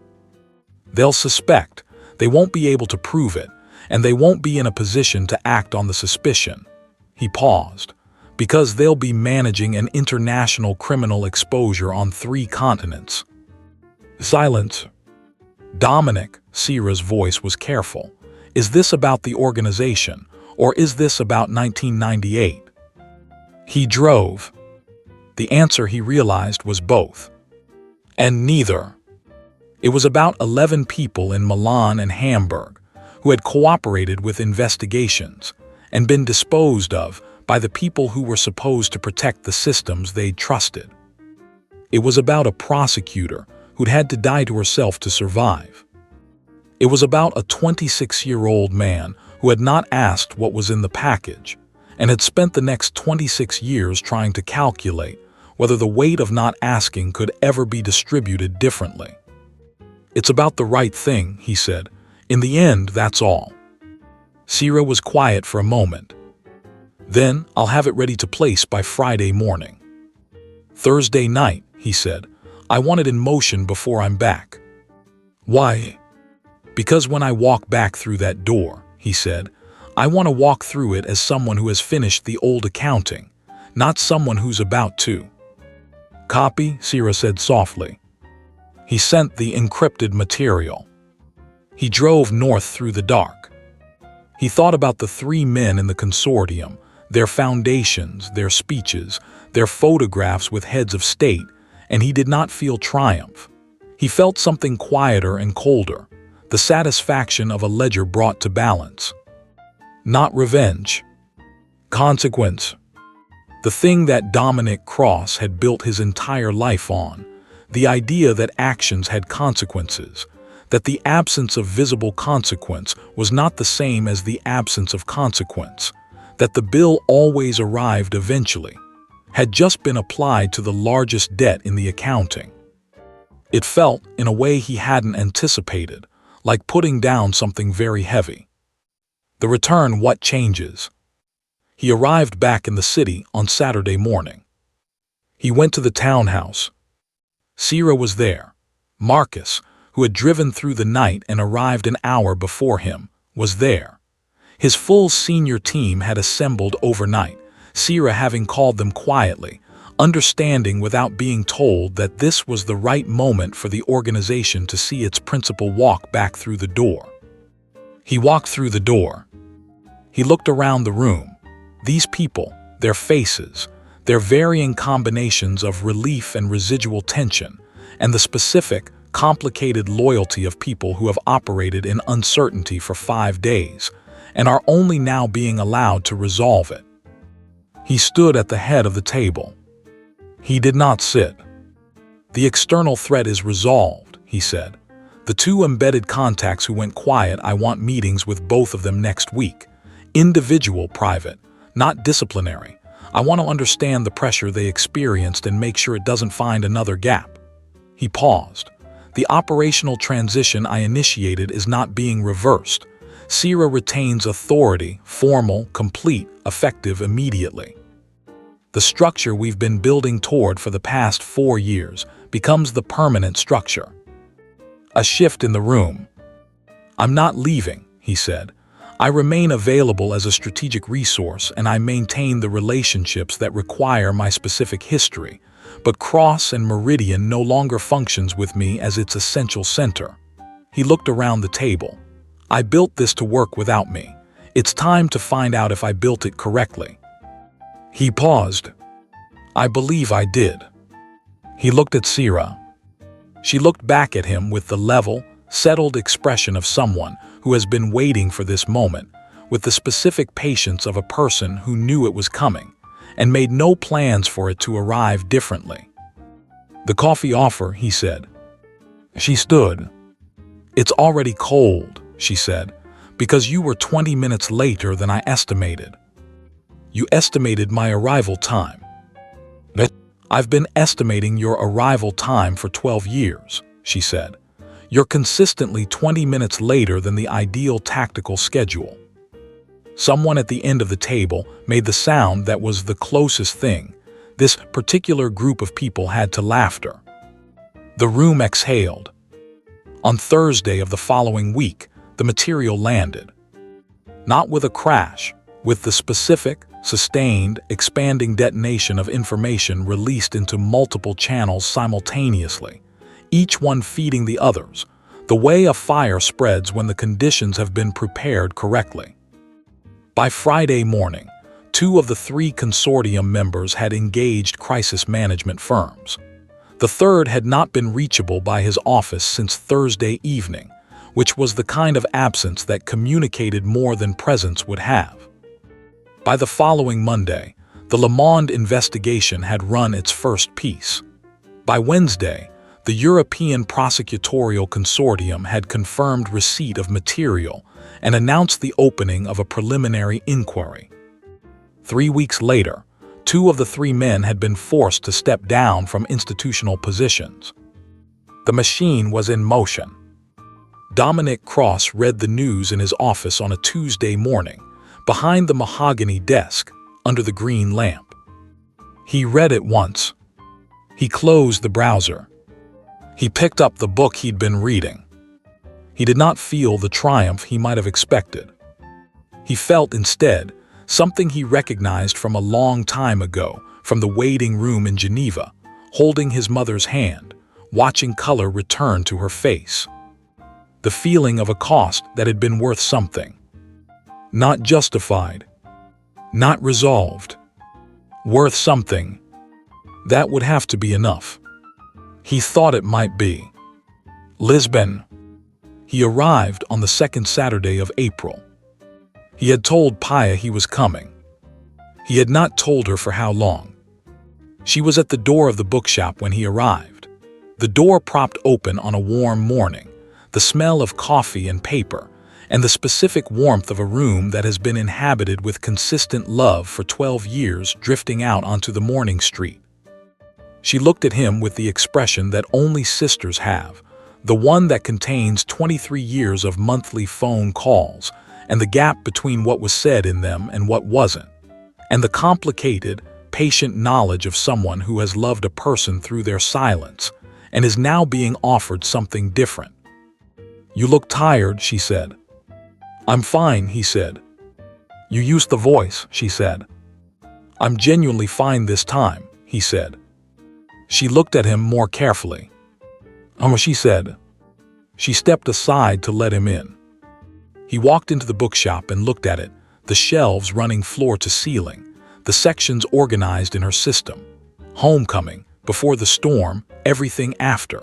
They'll suspect. They won't be able to prove it, and they won't be in a position to act on the suspicion." He paused. "Because they'll be managing an international criminal exposure on 3 continents." Silence. "Dominic," Sierra's voice was careful, "is this about the organization, or is this about 1998? He drove. The answer, he realized, was both. And neither. It was about 11 people in Milan and Hamburg who had cooperated with investigations and been disposed of by the people who were supposed to protect the systems they'd trusted. It was about a prosecutor who'd had to die to herself to survive. It was about a 26-year-old man who had not asked what was in the package and had spent the next 26 years trying to calculate whether the weight of not asking could ever be distributed differently. It's about the right thing, he said. In the end, that's all. Sierra was quiet for a moment. Then, I'll have it ready to place by Friday morning. Thursday night, he said. I want it in motion before I'm back. Why? Because when I walk back through that door, he said, I want to walk through it as someone who has finished the old accounting, not someone who's about to. Copy, Sierra said softly. He sent the encrypted material. He drove north through the dark. He thought about the three men in the consortium, their foundations, their speeches, their photographs with heads of state, and he did not feel triumph. He felt something quieter and colder, the satisfaction of a ledger brought to balance. Not revenge. Consequence. The thing that Dominic Cross had built his entire life on, the idea that actions had consequences, that the absence of visible consequence was not the same as the absence of consequence, that the bill always arrived eventually, had just been applied to the largest debt in the accounting. It felt, in a way he hadn't anticipated, like putting down something very heavy. The return, what changes? He arrived back in the city on Saturday morning. He went to the townhouse. Sierra was there. Marcus, who had driven through the night and arrived an hour before him, was there. His full senior team had assembled overnight, Sierra having called them quietly, understanding without being told that this was the right moment for the organization to see its principal walk back through the door. He walked through the door. He looked around the room. These people, their faces, their varying combinations of relief and residual tension, and the specific, complicated loyalty of people who have operated in uncertainty for 5 days and are only now being allowed to resolve it. He stood at the head of the table. He did not sit. The external threat is resolved, he said. The two embedded contacts who went quiet, I want meetings with both of them next week. Individual, private, not disciplinary. I want to understand the pressure they experienced and make sure it doesn't find another gap. He paused. The operational transition I initiated is not being reversed. Sierra retains authority, formal, complete, effective immediately. The structure we've been building toward for the past 4 years becomes the permanent structure. A shift in the room. I'm not leaving, he said. I remain available as a strategic resource and I maintain the relationships that require my specific history, but Cross and Meridian no longer functions with me as its essential center. He looked around the table. I built this to work without me. It's time to find out if I built it correctly. He paused. I believe I did. He looked at Sierra. She looked back at him with the level, settled expression of someone who has been waiting for this moment, with the specific patience of a person who knew it was coming and made no plans for it to arrive differently. The coffee offer, he said. She stood. It's already cold, she said, because you were 20 minutes later than I estimated. You estimated my arrival time. I've been estimating your arrival time for 12 years, she said. You're consistently 20 minutes later than the ideal tactical schedule. Someone at the end of the table made the sound that was the closest thing this particular group of people had to laughter. The room exhaled. On Thursday of the following week, the material landed. Not with a crash, with the specific, sustained, expanding detonation of information released into multiple channels simultaneously, each one feeding the others, the way a fire spreads when the conditions have been prepared correctly. By Friday morning, 2 of the 3 consortium members had engaged crisis management firms. The third had not been reachable by his office since Thursday evening, which was the kind of absence that communicated more than presence would have. By the following Monday, the Le Monde investigation had run its first piece. By Wednesday, the European Prosecutorial Consortium had confirmed receipt of material and announced the opening of a preliminary inquiry. 3 weeks later, 2 of the 3 men had been forced to step down from institutional positions. The machine was in motion. Dominic Cross read the news in his office on a Tuesday morning, behind the mahogany desk, under the green lamp. He read it once. He closed the browser. He picked up the book he'd been reading. He did not feel the triumph he might have expected. He felt instead something he recognized from a long time ago, from the waiting room in Geneva, holding his mother's hand, watching color return to her face. The feeling of a cost that had been worth something. Not justified. Not resolved. Worth something. That would have to be enough. He thought it might be. Lisbon. He arrived on the second Saturday of April. He had told Paya he was coming. He had not told her for how long. She was at the door of the bookshop when he arrived. The door propped open on a warm morning, the smell of coffee and paper, and the specific warmth of a room that has been inhabited with consistent love for 12 years drifting out onto the morning street. She looked at him with the expression that only sisters have, the one that contains 23 years of monthly phone calls, and the gap between what was said in them and what wasn't, and the complicated, patient knowledge of someone who has loved a person through their silence and is now being offered something different. "You look tired," she said. "I'm fine," he said. "You used the voice," she said. "I'm genuinely fine this time," he said. She looked at him more carefully. She said. She stepped aside to let him in. He walked into the bookshop and looked at it, the shelves running floor to ceiling, the sections organized in her system. Homecoming, Before the Storm, Everything After.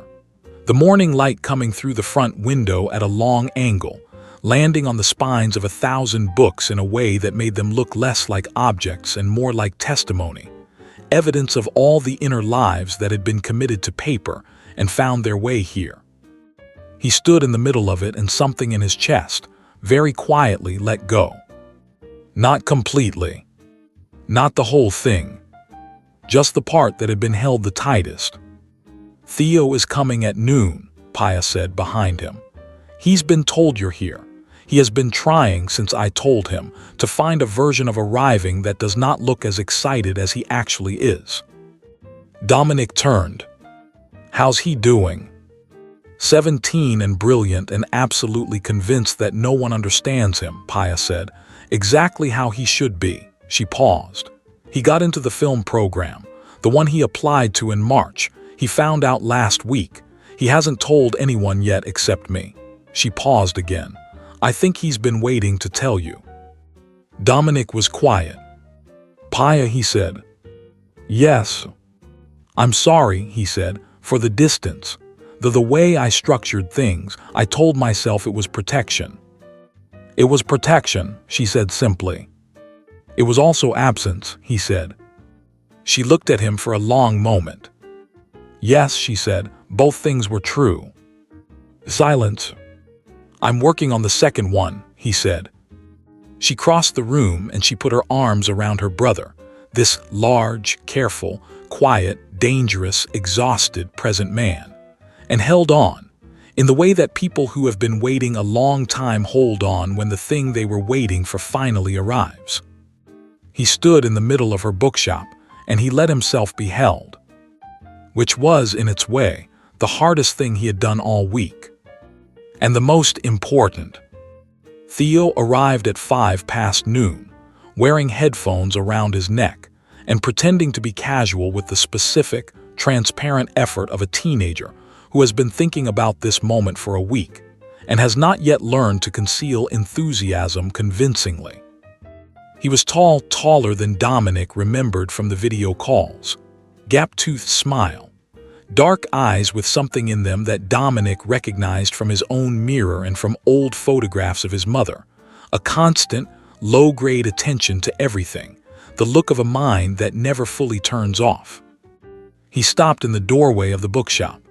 The morning light coming through the front window at a long angle, landing on the spines of 1,000 books in a way that made them look less like objects and more like testimony, evidence of all the inner lives that had been committed to paper and found their way here. He stood in the middle of it and something in his chest, very quietly, let go. Not completely. Not the whole thing. Just the part that had been held the tightest. "Theo is coming at noon," Paya said behind him. "He's been told you're here. He has been trying since I told him to find a version of arriving that does not look as excited as he actually is." Dominic turned. "How's he doing?" 17 and brilliant and absolutely convinced that no one understands him, Paya said. "Exactly how he should be." She paused. "He got into the film program, the one he applied to in March. He found out last week. He hasn't told anyone yet except me." She paused again. "I think he's been waiting to tell you." Dominic was quiet. "Paya," he said. "Yes." "I'm sorry," he said, "for the distance. The way I structured things, I told myself it was protection." "It was protection," she said simply. "It was also absence," he said. She looked at him for a long moment. "Yes," she said, "both things were true." Silence. "I'm working on the second one," he said. She crossed the room and she put her arms around her brother, this large, careful, quiet, dangerous, exhausted, present man, and held on, in the way that people who have been waiting a long time hold on when the thing they were waiting for finally arrives. He stood in the middle of her bookshop, and he let himself be held, which was, in its way, the hardest thing he had done all week. And the most important. Theo arrived at 5 past noon, wearing headphones around his neck, and pretending to be casual with the specific, transparent effort of a teenager who has been thinking about this moment for a week, and has not yet learned to conceal enthusiasm convincingly. He was tall, taller than Dominic remembered from the video calls. Gap-toothed smile. Dark eyes with something in them that Dominic recognized from his own mirror and from old photographs of his mother. A constant, low-grade attention to everything. The look of a mind that never fully turns off. He stopped in the doorway of the bookshop.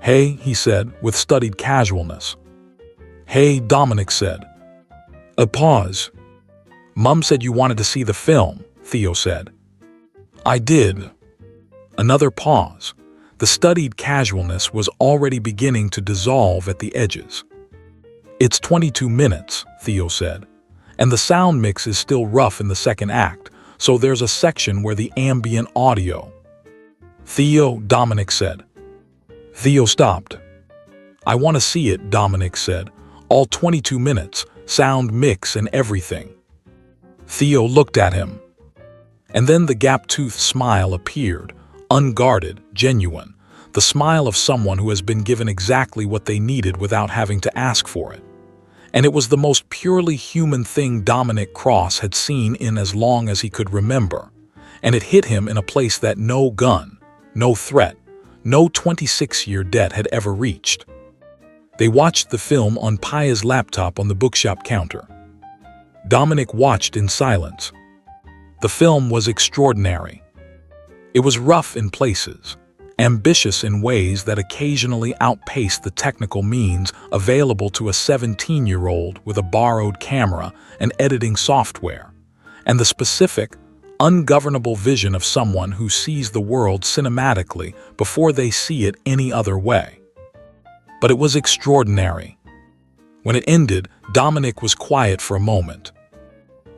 "Hey," he said, with studied casualness. "Hey," Dominic said. A pause. "Mum said you wanted to see the film," Theo said. "I did." Another pause. The studied casualness was already beginning to dissolve at the edges. It's 22 minutes, Theo said, and the sound mix is still rough in the second act, so there's a section where the ambient audio. Theo, Dominic said. Theo stopped. I want to see it, Dominic said. All 22 minutes, sound mix and everything. Theo looked at him. And then the gap-toothed smile appeared, unguarded, genuine, the smile of someone who has been given exactly what they needed without having to ask for it. And it was the most purely human thing Dominic Cross had seen in as long as he could remember, and it hit him in a place that no gun, no threat, no 26-year debt had ever reached. They watched the film on Paya's laptop on the bookshop counter. Dominic watched in silence. The film was extraordinary. It was rough in places, ambitious in ways that occasionally outpaced the technical means available to a 17-year-old with a borrowed camera and editing software, and the specific, ungovernable vision of someone who sees the world cinematically before they see it any other way. But it was extraordinary. When it ended, Dominic was quiet for a moment.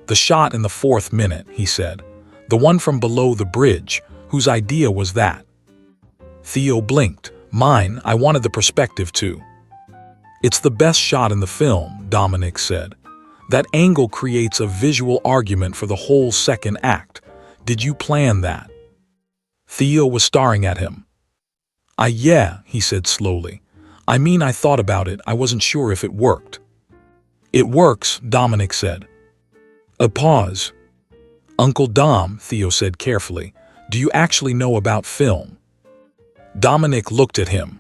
The shot in the 4th minute, he said, the one from below the bridge, whose idea was that? Theo blinked. Mine, I wanted the perspective too. It's the best shot in the film, Dominic said. That angle creates a visual argument for the whole second act. Did you plan that? Theo was staring at him. Yeah, he said slowly. I mean, I thought about it. I wasn't sure if it worked. It works, Dominic said. A pause. Uncle Dom, Theo said carefully, do you actually know about film? Dominic looked at him.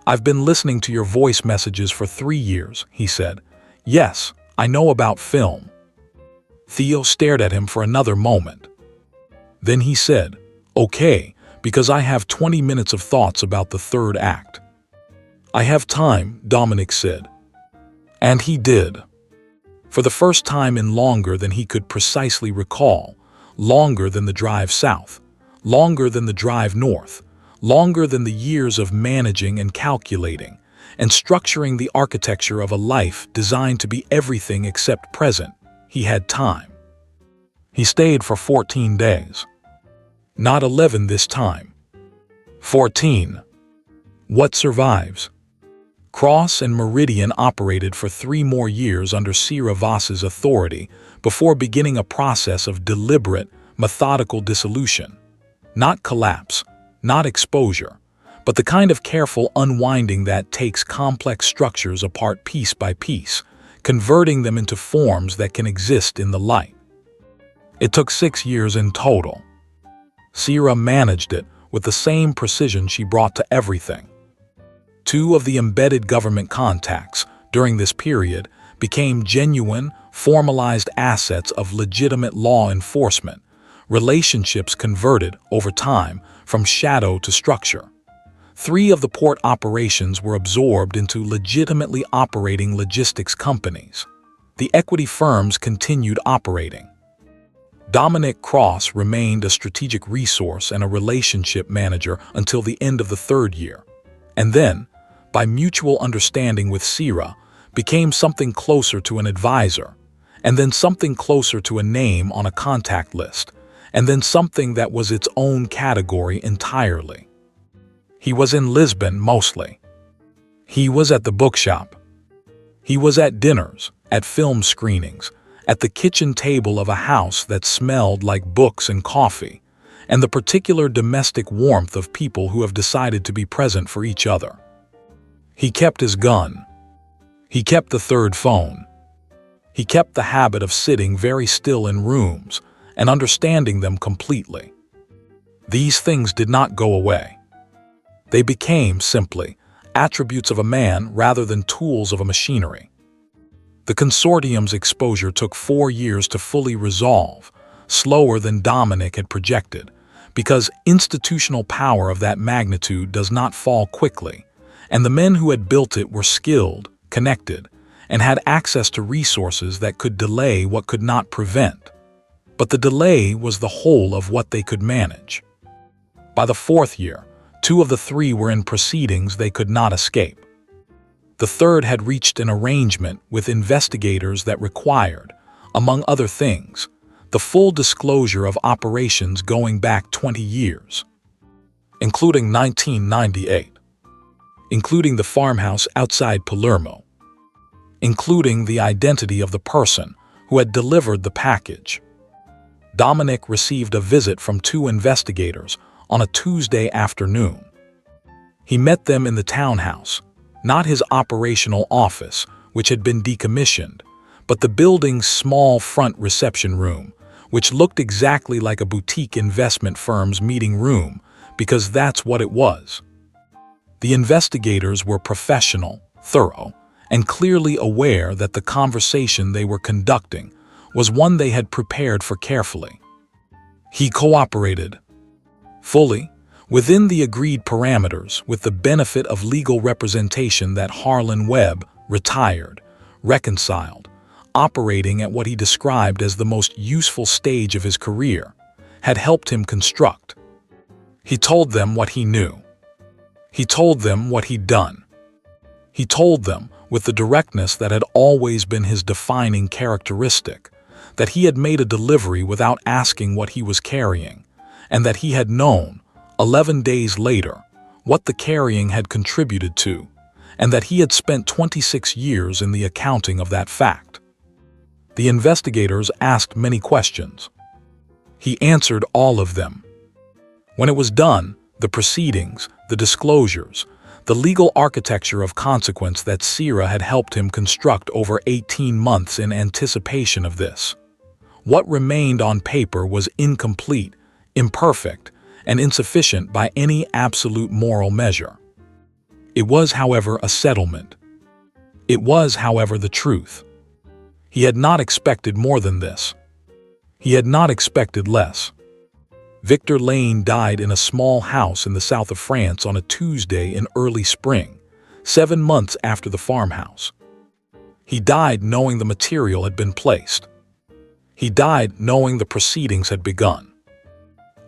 I've been listening to your voice messages for 3 years, he said. Yes, I know about film. Theo stared at him for another moment. Then he said, okay, because I have 20 minutes of thoughts about the 3rd act. I have time, Dominic said. And he did. For the first time in longer than he could precisely recall, longer than the drive south, longer than the drive north, longer than the years of managing and calculating, and structuring the architecture of a life designed to be everything except present, he had time. He stayed for 14 days. Not 11 this time. 14. What survives? Cross and Meridian operated for 3 more years under Sierra Voss's authority before beginning a process of deliberate, methodical dissolution. Not collapse, not exposure, but the kind of careful unwinding that takes complex structures apart piece by piece, converting them into forms that can exist in the light. It took 6 years in total. Sierra managed it with the same precision she brought to everything. 2 of the embedded government contacts during this period became genuine, formalized assets of legitimate law enforcement, relationships converted over time from shadow to structure. 3 of the port operations were absorbed into legitimately operating logistics companies. The equity firms continued operating. Dominic Cross remained a strategic resource and a relationship manager until the end of the 3rd year, and then, by mutual understanding with Sierra, became something closer to an advisor, and then something closer to a name on a contact list, and then something that was its own category entirely. He was in Lisbon mostly. He was at the bookshop. He was at dinners, at film screenings, at the kitchen table of a house that smelled like books and coffee, and the particular domestic warmth of people who have decided to be present for each other. He kept his gun. He kept the 3rd phone. He kept the habit of sitting very still in rooms and understanding them completely. These things did not go away. They became, simply, attributes of a man rather than tools of a machinery. The consortium's exposure took 4 years to fully resolve, slower than Dominic had projected, because institutional power of that magnitude does not fall quickly, and the men who had built it were skilled, connected, and had access to resources that could delay what could not prevent. But the delay was the whole of what they could manage. By the 4th year, 2 of the 3 were in proceedings they could not escape. The third had reached an arrangement with investigators that required, among other things, the full disclosure of operations going back 20 years, including 1998, including the farmhouse outside Palermo, including the identity of the person who had delivered the package. Dominic received a visit from two investigators on a Tuesday afternoon. He met them in the townhouse, not his operational office, which had been decommissioned, but the building's small front reception room, which looked exactly like a boutique investment firm's meeting room, because that's what it was. The investigators were professional, thorough, and clearly aware that the conversation they were conducting was one they had prepared for carefully. He cooperated fully, within the agreed parameters, with the benefit of legal representation that Harlan Webb, retired, reconciled, operating at what he described as the most useful stage of his career, had helped him construct. He told them what he knew. He told them what he'd done. He told them, with the directness that had always been his defining characteristic, that he had made a delivery without asking what he was carrying, and that he had known, 11 days later, what the carrying had contributed to, and that he had spent 26 years in the accounting of that fact. The investigators asked many questions. He answered all of them. When it was done, the proceedings, the disclosures, the legal architecture of consequence that Sierra had helped him construct over 18 months in anticipation of this. What remained on paper was incomplete, imperfect, and insufficient by any absolute moral measure. It was, however, a settlement. It was, however, the truth. He had not expected more than this. He had not expected less. Victor Lane died in a small house in the south of France on a Tuesday in early spring, 7 months after the farmhouse. He died knowing the material had been placed. He died knowing the proceedings had begun.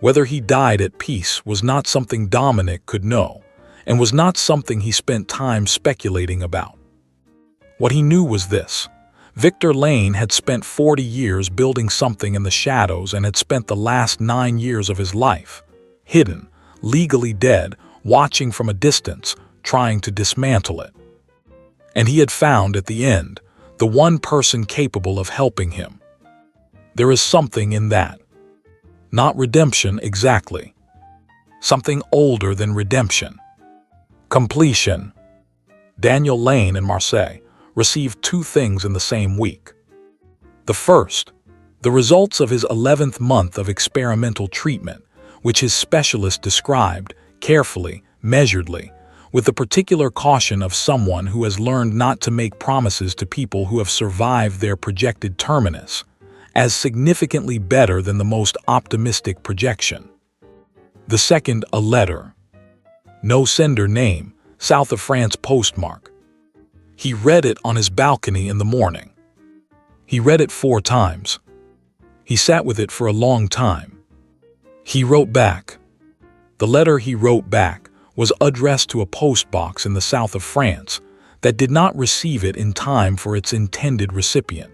Whether he died at peace was not something Dominic could know, and was not something he spent time speculating about. What he knew was this: Victor Lane had spent 40 years building something in the shadows and had spent the last 9 years of his life, hidden, legally dead, watching from a distance, trying to dismantle it. And he had found, at the end, the one person capable of helping him. There is something in that. Not redemption exactly. Something older than redemption. Completion. Daniel Lane in Marseille received 2 things in the same week. The first, the results of his 11th month of experimental treatment, which his specialist described, carefully, measuredly, with the particular caution of someone who has learned not to make promises to people who have survived their projected terminus, as significantly better than the most optimistic projection. The second, a letter. No sender name, south of France postmark. He read it on his balcony in the morning. He read it 4 times. He sat with it for a long time. He wrote back. The letter he wrote back was addressed to a postbox in the south of France that did not receive it in time for its intended recipient.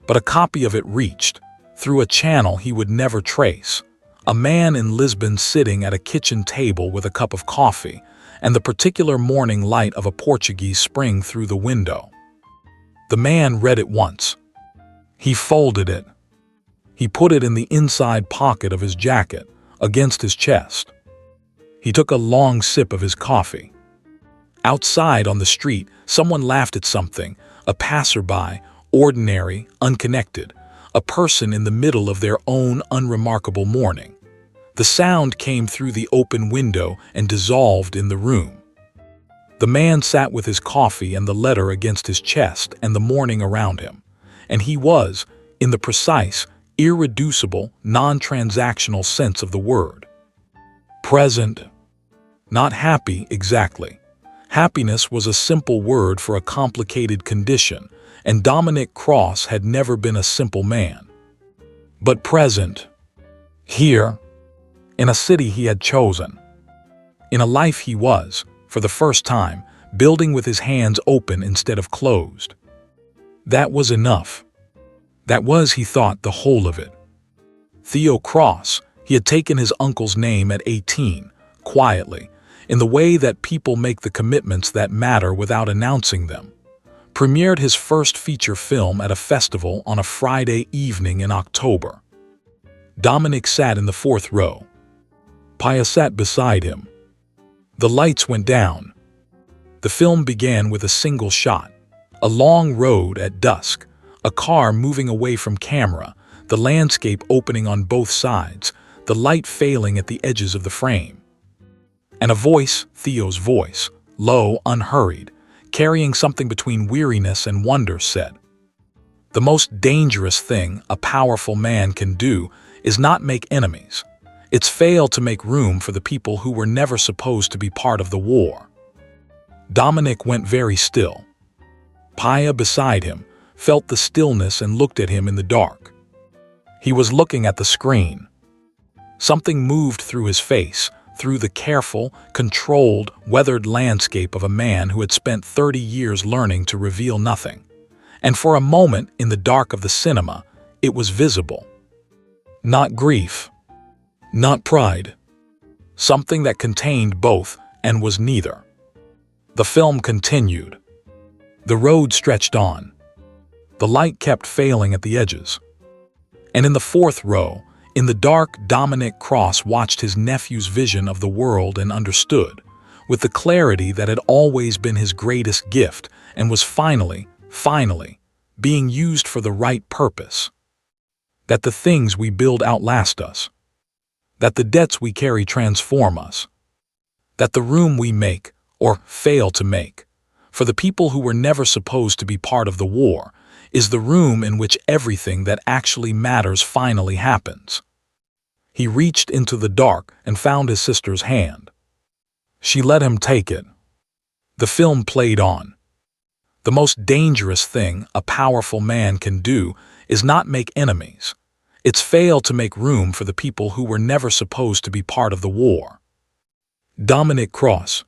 But a copy of it reached, through a channel he would never trace, a man in Lisbon sitting at a kitchen table with a cup of coffee and the particular morning light of a Portuguese spring through the window. The man read it once. He folded it. He put it in the inside pocket of his jacket, against his chest. He took a long sip of his coffee. Outside on the street, someone laughed at something, a passerby, ordinary, unconnected, a person in the middle of their own unremarkable morning. The sound came through the open window and dissolved in the room. The man sat with his coffee and the letter against his chest and the morning around him, and he was, in the precise, irreducible, non-transactional sense of the word, present. Not happy exactly. Happiness was a simple word for a complicated condition, and Dominic Cross had never been a simple man. But present. Here, in a city he had chosen. In a life he was, for the first time, building with his hands open instead of closed. That was enough. That was, he thought, the whole of it. Theo Cross, he had taken his uncle's name at 18, quietly, in the way that people make the commitments that matter without announcing them. Premiered his first feature film at a festival on a Friday evening in October. Dominic sat in the fourth row. Paya sat beside him. The lights went down. The film began with a single shot. A long road at dusk, a car moving away from camera, the landscape opening on both sides, the light failing at the edges of the frame. And a voice, Theo's voice, low, unhurried, carrying something between weariness and wonder, said, "The most dangerous thing a powerful man can do is not make enemies. It's fail to make room for the people who were never supposed to be part of the war." Dominic went very still. Paya beside him felt the stillness and looked at him in the dark. He was looking at the screen. Something moved through his face, through the careful, controlled, weathered landscape of a man who had spent 30 years learning to reveal nothing. And for a moment, in the dark of the cinema, it was visible. Not grief, not pride. Something that contained both and was neither. The film continued. The road stretched on. The light kept failing at the edges. And in the fourth row, in the dark, Dominic Cross watched his nephew's vision of the world and understood, with the clarity that had always been his greatest gift and was finally, being used for the right purpose. That the things we build outlast us. That the debts we carry transform us. That the room we make, or fail to make, for the people who were never supposed to be part of the war, is the room in which everything that actually matters finally happens. He reached into the dark and found his sister's hand. She let him take it. The film played on. The most dangerous thing a powerful man can do is not make enemies. It's fail to make room for the people who were never supposed to be part of the war. Dominic Cross,